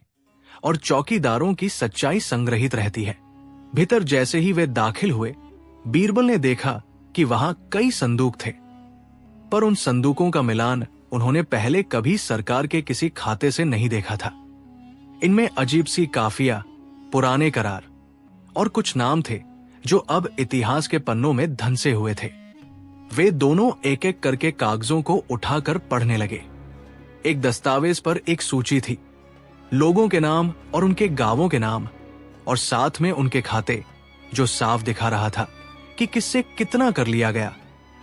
और चौकीदारों की सच्चाई संग्रहित रहती है। भीतर जैसे ही वे दाखिल हुए, बीरबल ने देखा कि वहां कई संदूक थे, पर उन संदूकों का मिलान उन्होंने पहले कभी सरकार के किसी खाते से नहीं देखा था। इनमें अजीब सी काफिया, पुराने करार और कुछ नाम थे जो अब इतिहास के पन्नों में धंसे हुए थे। वे दोनों एक एक करके कागजों को उठाकर पढ़ने लगे। एक दस्तावेज पर एक सूची थी लोगों के नाम और उनके गांवों के नाम, और साथ में उनके खाते, जो साफ दिखा रहा था कि किससे कितना कर लिया गया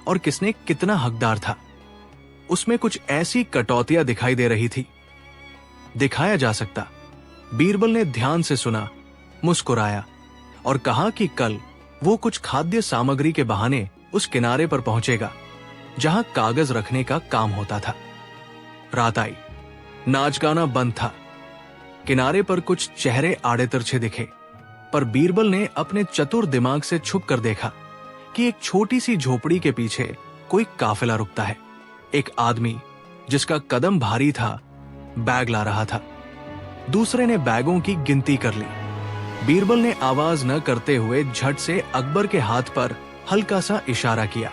और किसने कितना हकदार था। उसमें कुछ ऐसी कटौतियां दिखाई दे रही थी, दिखाया जा सकता। बीरबल ने ध्यान से सुना, मुस्कुराया और कहा कि कल वो कुछ खाद्य सामग्री के बहाने उस किनारे पर पहुंचेगा जहां कागज रखने का काम होता था। रात आई, नाच गाना बंद था। किनारे पर कुछ चेहरे आड़े तिरछे दिखे, पर बीरबल ने अपने चतुर दिमाग से छुप कर देखा कि एक छोटी सी झोपड़ी के पीछे कोई काफिला रुकता है। एक आदमी जिसका कदम भारी था, बैग ला रहा था। दूसरे ने बैगों की गिनती कर ली। बीरबल ने आवाज न करते हुए झट से अकबर के हाथ पर हल्का सा इशारा किया।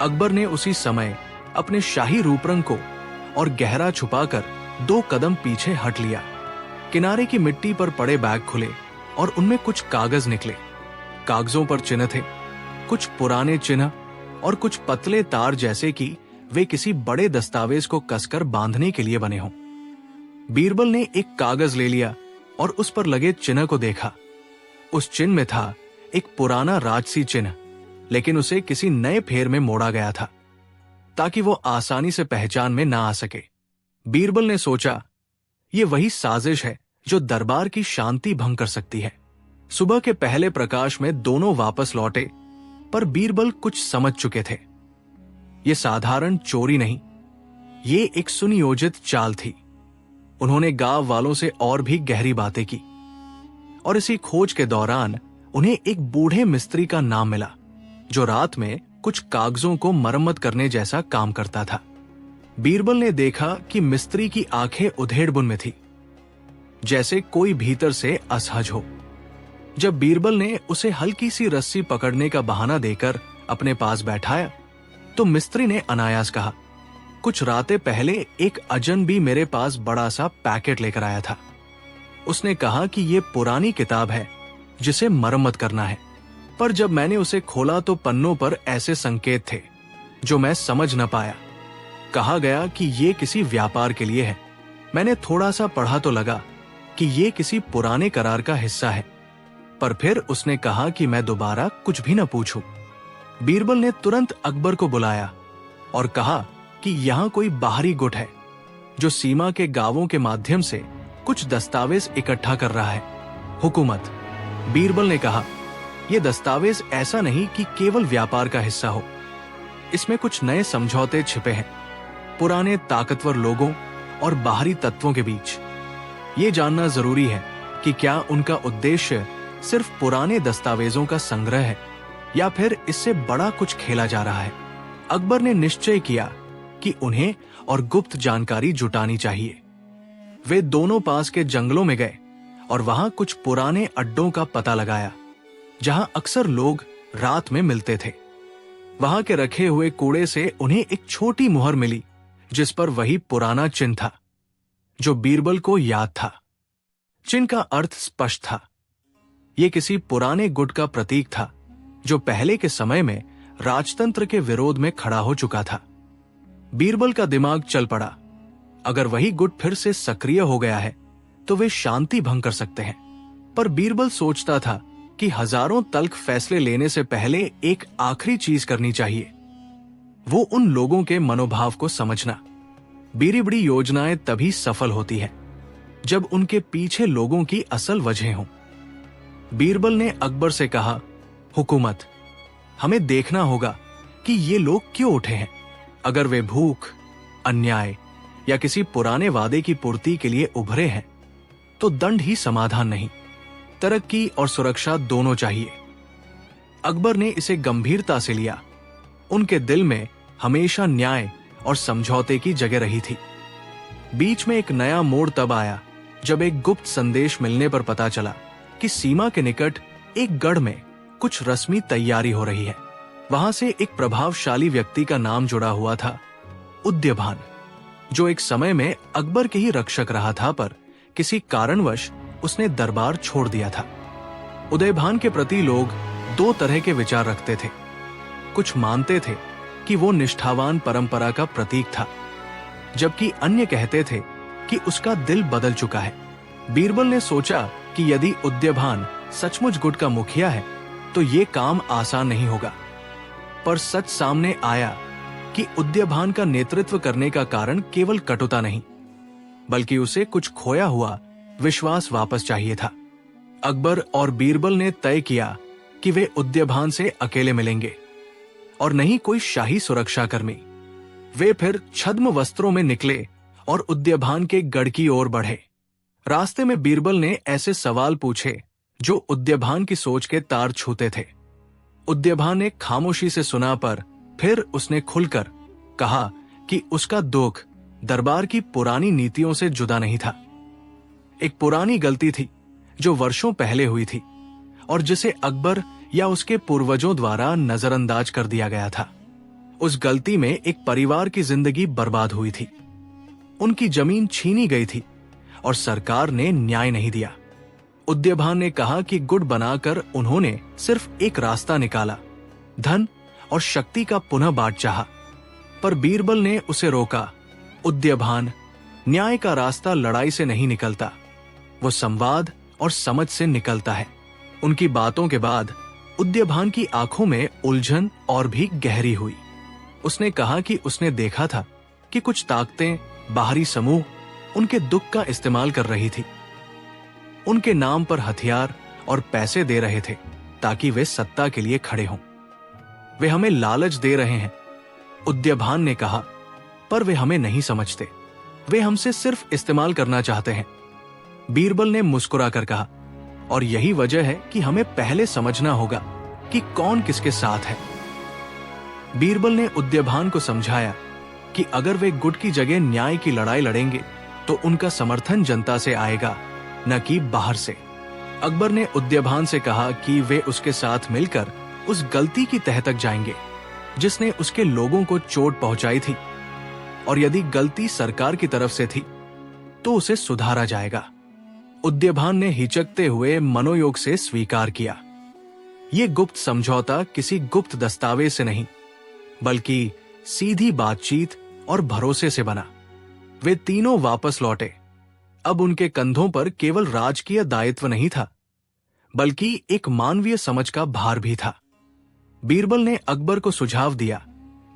अकबर ने उसी समय अपने शाही रूपरंग को और गहरा छुपाकर 2 कदम पीछे हट लिया। किनारे की मिट्टी पर पड़े बैग खुले और उनमें कुछ कागज निकले। कागजों पर चिन्ह थे, कुछ पुराने चिन्ह और कुछ पतले तार, जैसे कि वे किसी बड़े दस्तावेज को कसकर बांधने के लिए बने हों। बीरबल ने एक कागज ले लिया और उस पर लगे चिन्ह को देखा। उस चिन्ह में था एक पुराना राजसी चिन्ह, लेकिन उसे किसी नए फेर में मोड़ा गया था ताकि वो आसानी से पहचान में ना आ सके। बीरबल ने सोचा, ये वही साजिश है जो दरबार की शांति भंग कर सकती है। सुबह के पहले प्रकाश में दोनों वापस लौटे, पर बीरबल कुछ समझ चुके थे। ये साधारण चोरी नहीं, ये एक सुनियोजित चाल थी। उन्होंने गांव वालों से और भी गहरी बातें की और इसी खोज के दौरान उन्हें एक बूढ़े मिस्त्री का नाम मिला जो रात में कुछ कागजों को मरम्मत करने जैसा काम करता था। बीरबल ने देखा कि मिस्त्री की आंखें उधेड़बुन में थी, जैसे कोई भीतर से असहज हो। जब बीरबल ने उसे हल्की सी रस्सी पकड़ने का बहाना देकर अपने पास बैठाया, तो मिस्त्री ने अनायास कहा, कुछ रातें पहले एक अजनबी मेरे पास बड़ा सा पैकेट लेकर आया था। उसने कहा कि ये पुरानी किताब है जिसे मरम्मत करना है, पर जब मैंने उसे खोला तो पन्नों पर ऐसे संकेत थे जो मैं समझ न पाया। कहा गया कि ये किसी व्यापार के लिए है। मैंने थोड़ा सा पढ़ा तो लगा कि ये किसी पुराने करार का हिस्सा है, पर फिर उसने कहा कि मैं दोबारा कुछ भी न पूछूं। बीरबल ने तुरंत अकबर को बुलाया और कहा कि यहां कोई बाहरी गुट है जो सीमा के गांवों के माध्यम से कुछ दस्तावेज इकट्ठा कर रहा है। हुकूमत, बीरबल ने कहा, यह दस्तावेज ऐसा नहीं कि केवल व्यापार का हिस्सा हो। इसमें कुछ नए समझौते छिपे हैं, पुराने ताकतवर लोगों और बाहरी तत्वों के बीच। ये जानना जरूरी है कि क्या उनका उद्देश्य सिर्फ पुराने दस्तावेजों का संग्रह है या फिर इससे बड़ा कुछ खेला जा रहा है। अकबर ने निश्चय किया कि उन्हें और गुप्त जानकारी जुटानी चाहिए। वे दोनों पास के जंगलों में गए और वहां कुछ पुराने अड्डों का पता लगाया जहां अक्सर लोग रात में मिलते थे। वहां के रखे हुए कूड़े से उन्हें एक छोटी मुहर मिली जिस पर वही पुराना चिन्ह था जो बीरबल को याद था। चिन्ह का अर्थ स्पष्ट था। यह किसी पुराने गुट का प्रतीक था जो पहले के समय में राजतंत्र के विरोध में खड़ा हो चुका था। बीरबल का दिमाग चल पड़ा। अगर वही गुट फिर से सक्रिय हो गया है तो वे शांति भंग कर सकते हैं। पर बीरबल सोचता था कि हजारों तल्ख फैसले लेने से पहले एक आखिरी चीज करनी चाहिए, वो उन लोगों के मनोभाव को समझना। बीरी बड़ी योजनाएं तभी सफल होती है जब उनके पीछे लोगों की असल वजह हो। बीरबल ने अकबर से कहा, हुकूमत, हमें देखना होगा कि ये लोग क्यों उठे हैं। अगर वे भूख, अन्याय या किसी पुराने वादे की पूर्ति के लिए उभरे हैं तो दंड ही समाधान नहीं, तरक्की और सुरक्षा दोनों चाहिए। अकबर ने इसे गंभीरता से लिया। उनके दिल में हमेशा न्याय और समझौते की जगह रही थी। बीच में एक नया मोड़ तब आया जब एक गुप्त संदेश मिलने पर पता चला कि सीमा के निकट एक गढ़ में कुछ रस्मी तैयारी हो रही है। वहां से एक प्रभावशाली व्यक्ति का नाम जुड़ा हुआ था, उदयभान, जो एक समय में अकबर के ही रक्षक रहा था, पर किसी कारणवश उसने दरबार छोड़ दिया था। उदयभान के प्रति लोग 2 तरह के विचार रखते थे। कुछ मानते थे कि वो निष्ठावान परंपरा का प्रतीक था, जबकि अन्य कहते थे कि उसका दिल बदल चुका है। बीरबल ने सोचा कि यदि उद्यभान सचमुच गुट का मुखिया है तो ये काम आसान नहीं होगा। पर सच सामने आया कि उद्यभान का नेतृत्व करने का कारण केवल कटुता नहीं, बल्कि उसे कुछ खोया हुआ विश्वास वापस चाहिए था। अकबर और बीरबल ने तय किया कि वे उद्यभान से अकेले मिलेंगे और नहीं कोई शाही सुरक्षाकर्मी। वे फिर छद्म वस्त्रों में निकले और उद्यभान के गढ़ की ओर बढ़े। रास्ते में बीरबल ने ऐसे सवाल पूछे जो उद्यभान की सोच के तार छूते थे। उद्यभान ने खामोशी से सुना, पर फिर उसने खुलकर कहा कि उसका दुख दरबार की पुरानी नीतियों से जुदा नहीं था। एक पुरानी गलती थी जो वर्षों पहले हुई थी और जिसे अकबर या उसके पूर्वजों द्वारा नजरअंदाज कर दिया गया था। उस गलती में एक परिवार की जिंदगी बर्बाद हुई थी। उनकी जमीन छीनी गई थी और सरकार ने न्याय नहीं दिया। उद्यभान ने कहा कि गुट बनाकर उन्होंने सिर्फ एक रास्ता निकाला, धन और शक्ति का पुनः बांट चाहा। पर बीरबल ने उसे रोका। उद्यभान, न्याय का रास्ता लड़ाई से नहीं निकलता, वो संवाद और समझ से निकलता है। उनकी बातों के बाद उद्यभान की आंखों में उलझन और भी गहरी हुई। उसने कहा कि उसने देखा था कि कुछ ताकतें, बाहरी समूह उनके दुख का इस्तेमाल कर रही थी। उनके नाम पर हथियार और पैसे दे रहे थे ताकि वे सत्ता के लिए खड़े हों। वे हमें लालच दे रहे हैं, उद्यभान ने कहा, पर वे हमें नहीं समझते। वे हमसे सिर्फ इस्तेमाल करना चाहते हैं। बीरबल ने मुस्कुरा कर कहा, और यही वजह है कि हमें पहले समझना होगा कि कौन किसके साथ है। बीरबल ने उद्यभान को समझाया कि अगर वे गुट की जगह न्याय की लड़ाई लड़ेंगे तो उनका समर्थन जनता से आएगा, न कि बाहर से। अकबर ने उद्यभान से कहा कि वे उसके साथ मिलकर उस गलती की तह तक जाएंगे जिसने उसके लोगों को चोट पहुंचाई थी, और यदि गलती सरकार की तरफ से थी तो उसे सुधारा जाएगा। उद्यभान ने हिचकते हुए मनोयोग से स्वीकार किया। ये गुप्त समझौता किसी गुप्त दस्तावेज से नहीं, बल्कि सीधी बातचीत और भरोसे से बना। वे तीनों वापस लौटे। अब उनके कंधों पर केवल राजकीय दायित्व नहीं था, बल्कि एक मानवीय समझ का भार भी था। बीरबल ने अकबर को सुझाव दिया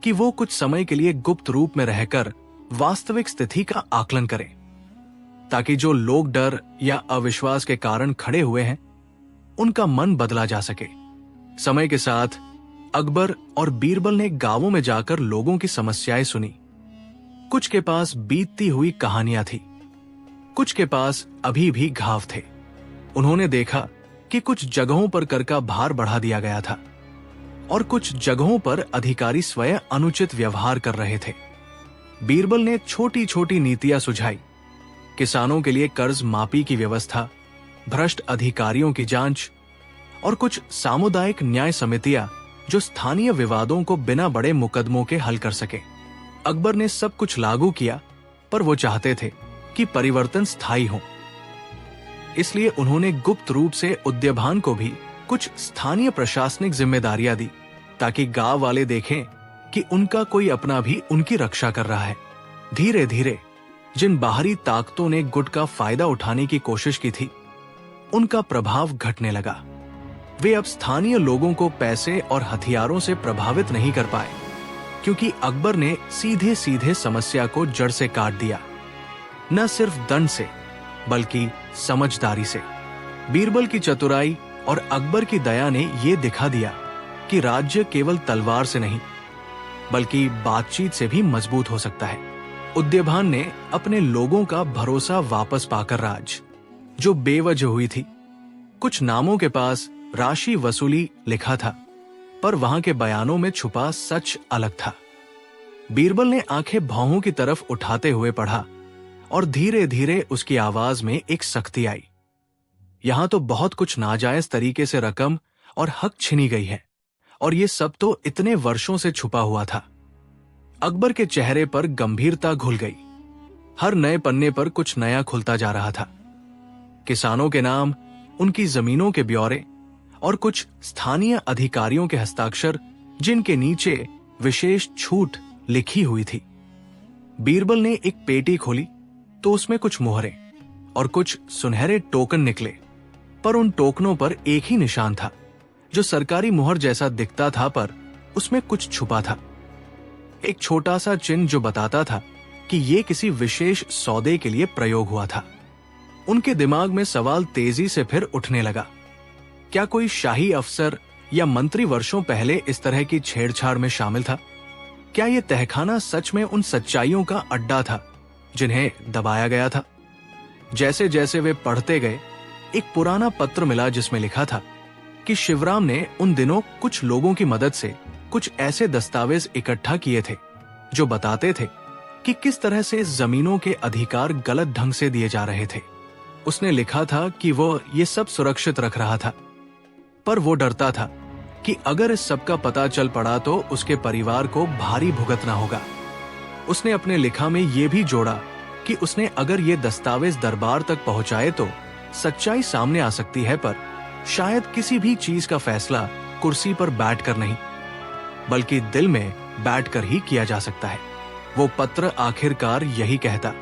कि वो कुछ समय के लिए गुप्त रूप में रहकर वास्तविक स्थिति का आकलन करें, ताकि जो लोग डर या अविश्वास के कारण खड़े हुए हैं उनका मन बदला जा सके। समय के साथ अकबर और बीरबल ने गांवों में जाकर लोगों की समस्याएं सुनी। कुछ के पास बीतती हुई कहानियां थी, कुछ के पास अभी भी घाव थे। उन्होंने देखा कि कुछ जगहों पर कर का भार बढ़ा दिया गया था और कुछ जगहों पर अधिकारी स्वयं अनुचित व्यवहार कर रहे थे। बीरबल ने छोटी छोटी नीतियां सुझाई, किसानों के लिए कर्ज माफी की व्यवस्था, भ्रष्ट अधिकारियों की जांच और कुछ सामुदायिक न्याय समितियां जो स्थानीय विवादों को बिना बड़े मुकदमों के हल कर सके। अकबर ने सब कुछ लागू किया, पर वो चाहते थे कि परिवर्तन स्थायी हो। इसलिए उन्होंने गुप्त रूप से उद्यभान को भी कुछ स्थानीय प्रशासनिक जिम्मेदारियां दी, ताकि गांव वाले देखें कि उनका कोई अपना भी उनकी रक्षा कर रहा है। धीरे धीरे जिन बाहरी ताकतों ने गुट का फायदा उठाने की कोशिश की थी, उनका प्रभाव घटने लगा। वे अब स्थानीय लोगों को पैसे और हथियारों से प्रभावित नहीं कर पाए, क्योंकि अकबर ने सीधे सीधे समस्या को जड़ से काट दिया, न सिर्फ दंड से बल्कि समझदारी से। बीरबल की चतुराई और अकबर की दया ने यह दिखा दिया कि राज्य केवल तलवार से नहीं बल्कि बातचीत से भी मजबूत हो सकता है। उद्यभान ने अपने लोगों का भरोसा वापस पाकर राज जो बेवजह हुई थी, कुछ नामों के पास राशि वसूली लिखा था, पर वहां के बयानों में छुपा सच अलग था। बीरबल ने आंखें भौहों की तरफ उठाते हुए पढ़ा और धीरे धीरे उसकी आवाज में एक सख्ती आई। यहां तो बहुत कुछ नाजायज तरीके से रकम और हक छिनी गई है, और ये सब तो इतने वर्षों से छुपा हुआ था। अकबर के चेहरे पर गंभीरता घुल गई। हर नए पन्ने पर कुछ नया खुलता जा रहा था। किसानों के नाम, उनकी जमीनों के ब्यौरे और कुछ स्थानीय अधिकारियों के हस्ताक्षर, जिनके नीचे विशेष छूट लिखी हुई थी। बीरबल ने एक पेटी खोली तो उसमें कुछ मोहरें और कुछ सुनहरे टोकन निकले, पर उन टोकनों पर एक ही निशान था जो सरकारी मुहर जैसा दिखता था, पर उसमें कुछ छुपा था। एक छोटा सा चिन्ह जो बताता था कि यह किसी विशेष सौदे के लिए प्रयोग हुआ था। उनके दिमाग में सवाल तेजी से फिर उठने लगा। क्या कोई शाही अफसर या मंत्री वर्षों पहले इस तरह की छेड़छाड़ में शामिल था? क्या यह तहखाना सच में उन सच्चाइयों का अड्डा था जिन्हें दबाया गया था? जैसे जैसे वे पढ़ते गए, एक पुराना पत्र मिला जिसमें लिखा था कि शिवराम ने उन दिनों कुछ लोगों की मदद से कुछ ऐसे दस्तावेज इकट्ठा किए थे जो बताते थे कि किस तरह से जमीनों के अधिकार गलत ढंग से दिए जा रहे थे। उसने लिखा था कि वो ये सब सुरक्षित रख रहा था, पर वो डरता था कि अगर इस सब का पता चल पड़ा तो उसके परिवार को भारी भुगतना होगा। उसने अपने लिखा में ये भी जोड़ा कि उसने अगर ये दस्तावेज दरबार तक पहुंचाए तो सच्चाई सामने आ सकती है, पर शायद किसी भी चीज का फैसला कुर्सी पर बैठकर नहीं, बल्कि दिल में बैठकर ही किया जा सकता है। वो पत्र आखिरकार यही कहता,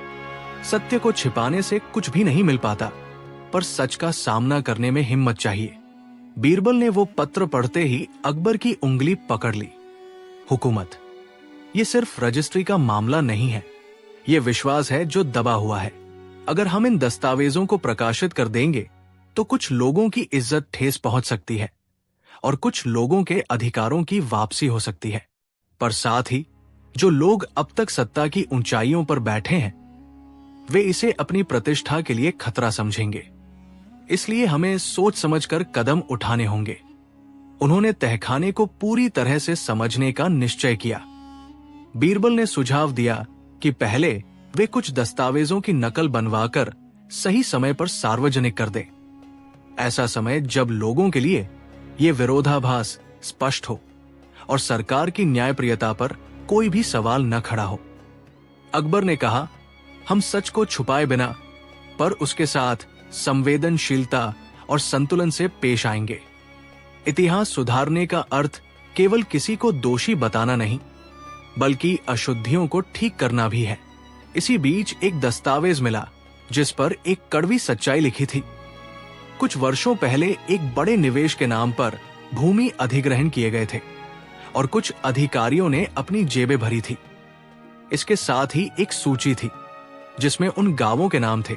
सत्य को छिपाने से कुछ भी नहीं मिल पाता, पर सच का सामना करने में हिम्मत चाहिए। बीरबल ने वो पत्र पढ़ते ही अकबर की उंगली पकड़ ली। हुकूमत, ये सिर्फ रजिस्ट्री का मामला नहीं है, ये विश्वास है जो दबा हुआ है। अगर हम इन दस्तावेजों को प्रकाशित कर देंगे तो कुछ लोगों की इज्जत ठेस पहुंच सकती है और कुछ लोगों के अधिकारों की वापसी हो सकती है, पर साथ ही जो लोग अब तक सत्ता की ऊंचाइयों पर बैठे हैं वे इसे अपनी प्रतिष्ठा के लिए खतरा समझेंगे। इसलिए हमें सोच समझकर कदम उठाने होंगे। उन्होंने तहखाने को पूरी तरह से समझने का निश्चय किया। बीरबल ने सुझाव दिया कि पहले वे कुछ दस्तावेजों की नकल बनवाकर सही समय पर सार्वजनिक कर दें। ऐसा समय जब लोगों के लिए ये विरोधाभास स्पष्ट हो और सरकार की न्यायप्रियता पर कोई भी सवाल न खड़ा हो। अकबर ने कहा, हम सच को छुपाए बिना पर उसके साथ संवेदनशीलता और संतुलन से पेश आएंगे। इतिहास सुधारने का अर्थ केवल किसी को दोषी बताना नहीं, बल्कि अशुद्धियों को ठीक करना भी है। इसी बीच एक दस्तावेज मिला जिस पर एक कड़वी सच्चाई लिखी थी। कुछ वर्षों पहले एक बड़े निवेश के नाम पर भूमि अधिग्रहण किए गए थे और कुछ अधिकारियों ने अपनी जेबें भरी थी। इसके साथ ही एक सूची थी जिसमें उन गांवों के नाम थे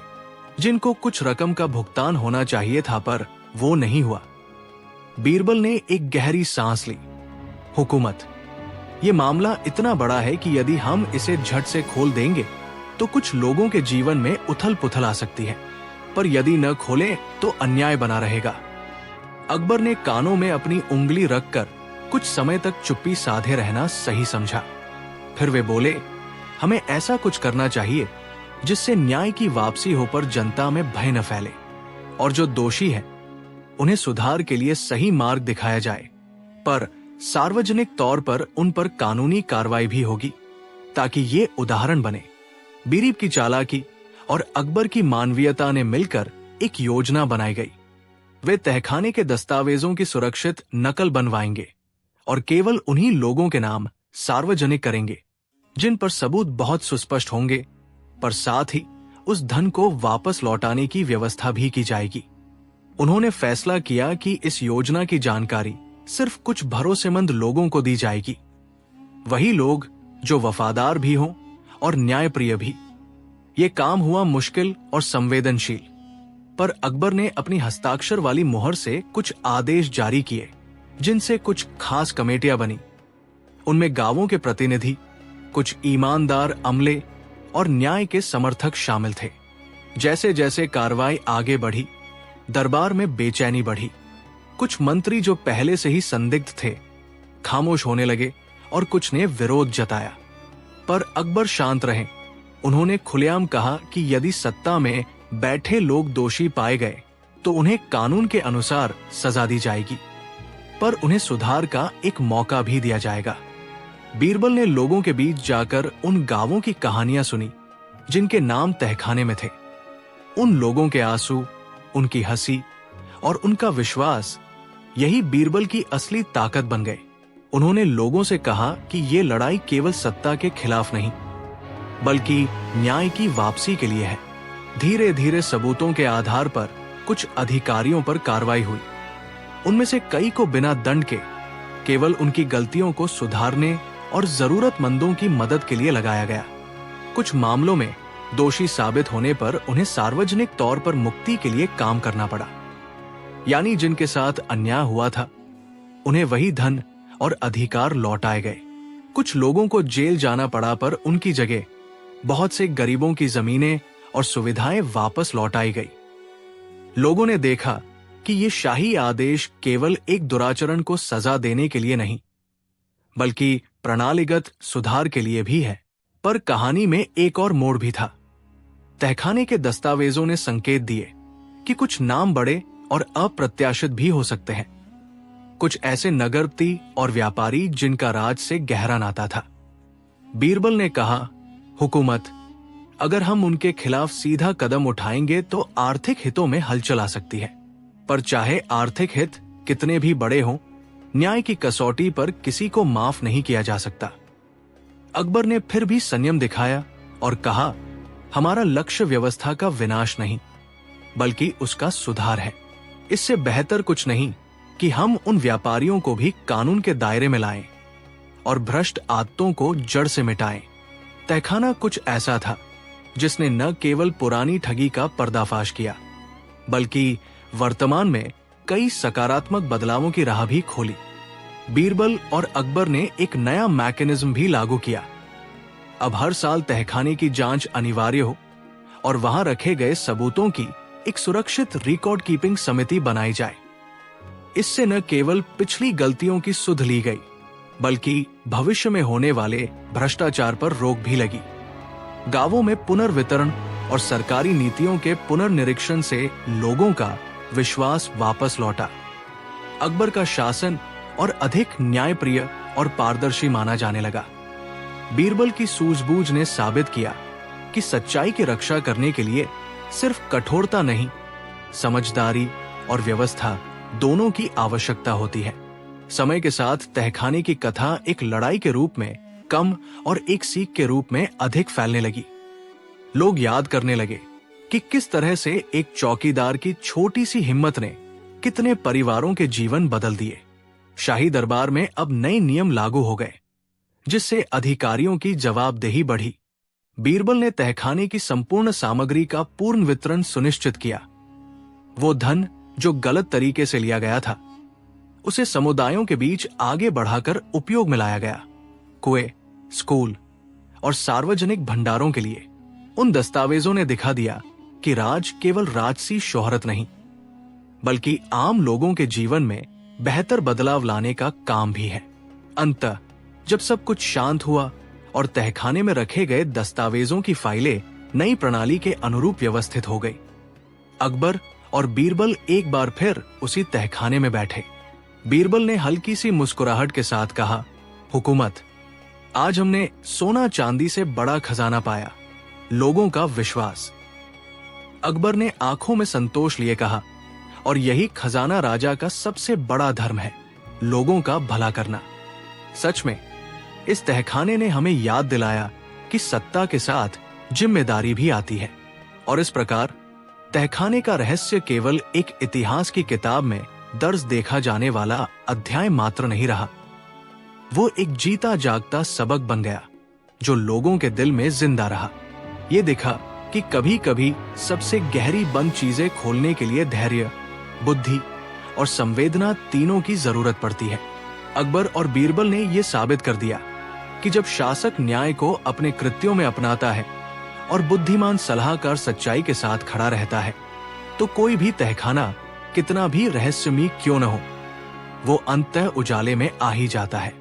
जिनको कुछ रकम का भुगतान होना चाहिए था, पर वो नहीं हुआ। बीरबल ने एक गहरी सांस ली। हुकूमत, ये मामला इतना बड़ा है कि यदि हम इसे झट से खोल देंगे तो कुछ लोगों के जीवन में उथल पुथल आ सकती है, पर यदि न खोले तो अन्याय बना रहेगा। अकबर ने कानों में अपनी उंगली रखकर कुछ समय तक चुप्पी साधे रहना सही समझा। फिर वे बोले, हमें ऐसा कुछ करना चाहिए जिससे न्याय की वापसी हो पर जनता में भय न फैले और जो दोषी है उन्हें सुधार के लिए सही मार्ग दिखाया जाए, पर सार्वजनिक तौर पर उन पर कानूनी कार्रवाई भी होगी ताकि ये उदाहरण बने। बीरबल की चालाकी और अकबर की मानवीयता ने मिलकर एक योजना बनाई गई। वे तहखाने के दस्तावेजों की सुरक्षित नकल बनवाएंगे और केवल उन्हीं लोगों के नाम सार्वजनिक करेंगे जिन पर सबूत बहुत सुस्पष्ट होंगे, पर साथ ही उस धन को वापस लौटाने की व्यवस्था भी की जाएगी। उन्होंने फैसला किया कि इस योजना की जानकारी सिर्फ कुछ भरोसेमंद लोगों को दी जाएगी, वही लोग जो वफादार भी हों और न्यायप्रिय भी। ये काम हुआ मुश्किल और संवेदनशील, पर अकबर ने अपनी हस्ताक्षर वाली मुहर से कुछ आदेश जारी किए जिनसे कुछ खास कमेटियां बनी। उनमें गांवों के प्रतिनिधि, कुछ ईमानदार अमले और न्याय के समर्थक शामिल थे। जैसे जैसे कार्रवाई आगे बढ़ी, दरबार में बेचैनी बढ़ी। कुछ मंत्री जो पहले से ही संदिग्ध थे खामोश होने लगे और कुछ ने विरोध जताया, पर अकबर शांत रहे। उन्होंने खुलेआम कहा कि यदि सत्ता में बैठे लोग दोषी पाए गए तो उन्हें कानून के अनुसार सजा दी जाएगी, पर उन्हें सुधार का एक मौका भी दिया जाएगा। बीरबल ने लोगों के बीच जाकर उन गांवों की कहानियां सुनी जिनके नाम तहखाने में थे। उन लोगों के आंसू, उनकी हंसी और उनका विश्वास, यही बीरबल की असली ताकत बन गए। उन्होंने लोगों से कहा कि ये लड़ाई केवल सत्ता के खिलाफ नहीं, बल्कि न्याय की वापसी के लिए है। धीरे धीरे सबूतों के आधार पर कुछ अधिकारियों पर कार्रवाई हुई। उनमें से कई को बिना दंड के केवल उनकी गलतियों को सुधारने और जरूरतमंदों की मदद के लिए लगाया गया। कुछ मामलों में दोषी साबित होने पर उन्हें सार्वजनिक तौर पर मुक्ति के लिए काम करना पड़ा, यानी जिनके साथ अन्याय हुआ था उन्हें वही धन और अधिकार लौटाए गए। कुछ लोगों को जेल जाना पड़ा, पर उनकी जगह बहुत से गरीबों की जमीनें और सुविधाएं वापस लौटाई गई। लोगों ने देखा कि ये शाही आदेश केवल एक दुराचरण को सजा देने के लिए नहीं, बल्कि प्रणालीगत सुधार के लिए भी है। पर कहानी में एक और मोड़ भी था। तहखाने के दस्तावेजों ने संकेत दिए कि कुछ नाम बड़े और अप्रत्याशित भी हो सकते हैं। कुछ ऐसे नगरपति और व्यापारी जिनका राज से गहरा नाता था। बीरबल ने कहा, हुकूमत, अगर हम उनके खिलाफ सीधा कदम उठाएंगे तो आर्थिक हितों में हलचल आ सकती है, पर चाहे आर्थिक हित कितने भी बड़े हों, न्याय की कसौटी पर किसी को माफ नहीं किया जा सकता। अकबर ने फिर भी संयम दिखाया और कहा, हमारा लक्ष्य व्यवस्था का विनाश नहीं, बल्कि उसका सुधार है। इससे बेहतर कुछ नहीं कि हम उन व्यापारियों को भी कानून के दायरे में लाएं और भ्रष्ट आदतों को जड़ से मिटाएं। तहखाना कुछ ऐसा था जिसने न केवल पुरानी ठगी का पर्दाफाश किया, बल्कि वर्तमान में कई सकारात्मक बदलावों की राह भी खोली। बीरबल और अकबर ने एक नया मैकेनिज्म भी लागू किया। अब हर साल तहखाने की जांच अनिवार्य हो और वहां रखे गए सबूतों की एक सुरक्षित रिकॉर्ड कीपिंग समिति बनाई जाए। इससे न केवल पिछली गलतियों की सुध ली गई, बल्कि भविष्य में होने वाले भ्रष्टाचार पर रोक भी लगी। गांवों में पुनर्वितरण और सरकारी नीतियों के पुनर्निरीक्षण से लोगों का विश्वास वापस लौटा। अकबर का शासन और अधिक न्यायप्रिय और पारदर्शी माना जाने लगा। बीरबल की सूझबूझ ने साबित किया कि सच्चाई की रक्षा करने के लिए सिर्फ कठोरता नहीं, समझदारी और व्यवस्था दोनों की आवश्यकता होती है। समय के साथ तहखाने की कथा एक लड़ाई के रूप में कम और एक सीख के रूप में अधिक फैलने लगी। लोग याद करने लगे कि किस तरह से एक चौकीदार की छोटी सी हिम्मत ने कितने परिवारों के जीवन बदल दिए। शाही दरबार में अब नए नियम लागू हो गए, जिससे अधिकारियों की जवाबदेही बढ़ी। बीरबल ने तहखाने की संपूर्ण सामग्री का पूर्ण वितरण सुनिश्चित किया। वो धन जो गलत तरीके से लिया गया था, उसे समुदायों के बीच आगे बढ़ाकर उपयोग में लाया गया। कुएं, स्कूल और सार्वजनिक भंडारों के लिए उन दस्तावेजों ने दिखा दिया कि राज केवल राजसी शोहरत नहीं, बल्कि आम लोगों के जीवन में बेहतर बदलाव लाने का काम भी है। अंततः जब सब कुछ शांत हुआ और तहखाने में रखे गए दस्तावेजों की फाइलें नई प्रणाली के अनुरूप व्यवस्थित हो गई, अकबर और बीरबल एक बार फिर उसी तहखाने में बैठे। बीरबल ने हल्की सी मुस्कुराहट के साथ कहा, हुकूमत, आज हमने सोना चांदी से बड़ा खजाना पाया, लोगों का विश्वास। अकबर ने आंखों में संतोष लिए कहा, और यही खजाना राजा का सबसे बड़ा धर्म है, लोगों का भला करना। सच में इस तहखाने ने हमें याद दिलाया कि सत्ता के साथ जिम्मेदारी भी आती है। और इस प्रकार तहखाने का रहस्य केवल एक इतिहास की किताब में दर्ज देखा जाने वाला अध्याय मात्र नहीं रहा, वो एक जीता जागता सबक बन गया जो लोगों के दिल में जिंदा रहा। ये दिखा कि कभी कभी सबसे गहरी बंद चीजें खोलने के लिए धैर्य, बुद्धि और संवेदना तीनों की जरूरत पड़ती है। अकबर और बीरबल ने यह साबित कर दिया कि जब शासक न्याय को अपने कृत्यों में अपनाता है और बुद्धिमान सलाहकार सच्चाई के साथ खड़ा रहता है, तो कोई भी तहखाना कितना भी रहस्यमयी क्यों न हो, वो अंततः उजाले में आ ही जाता है।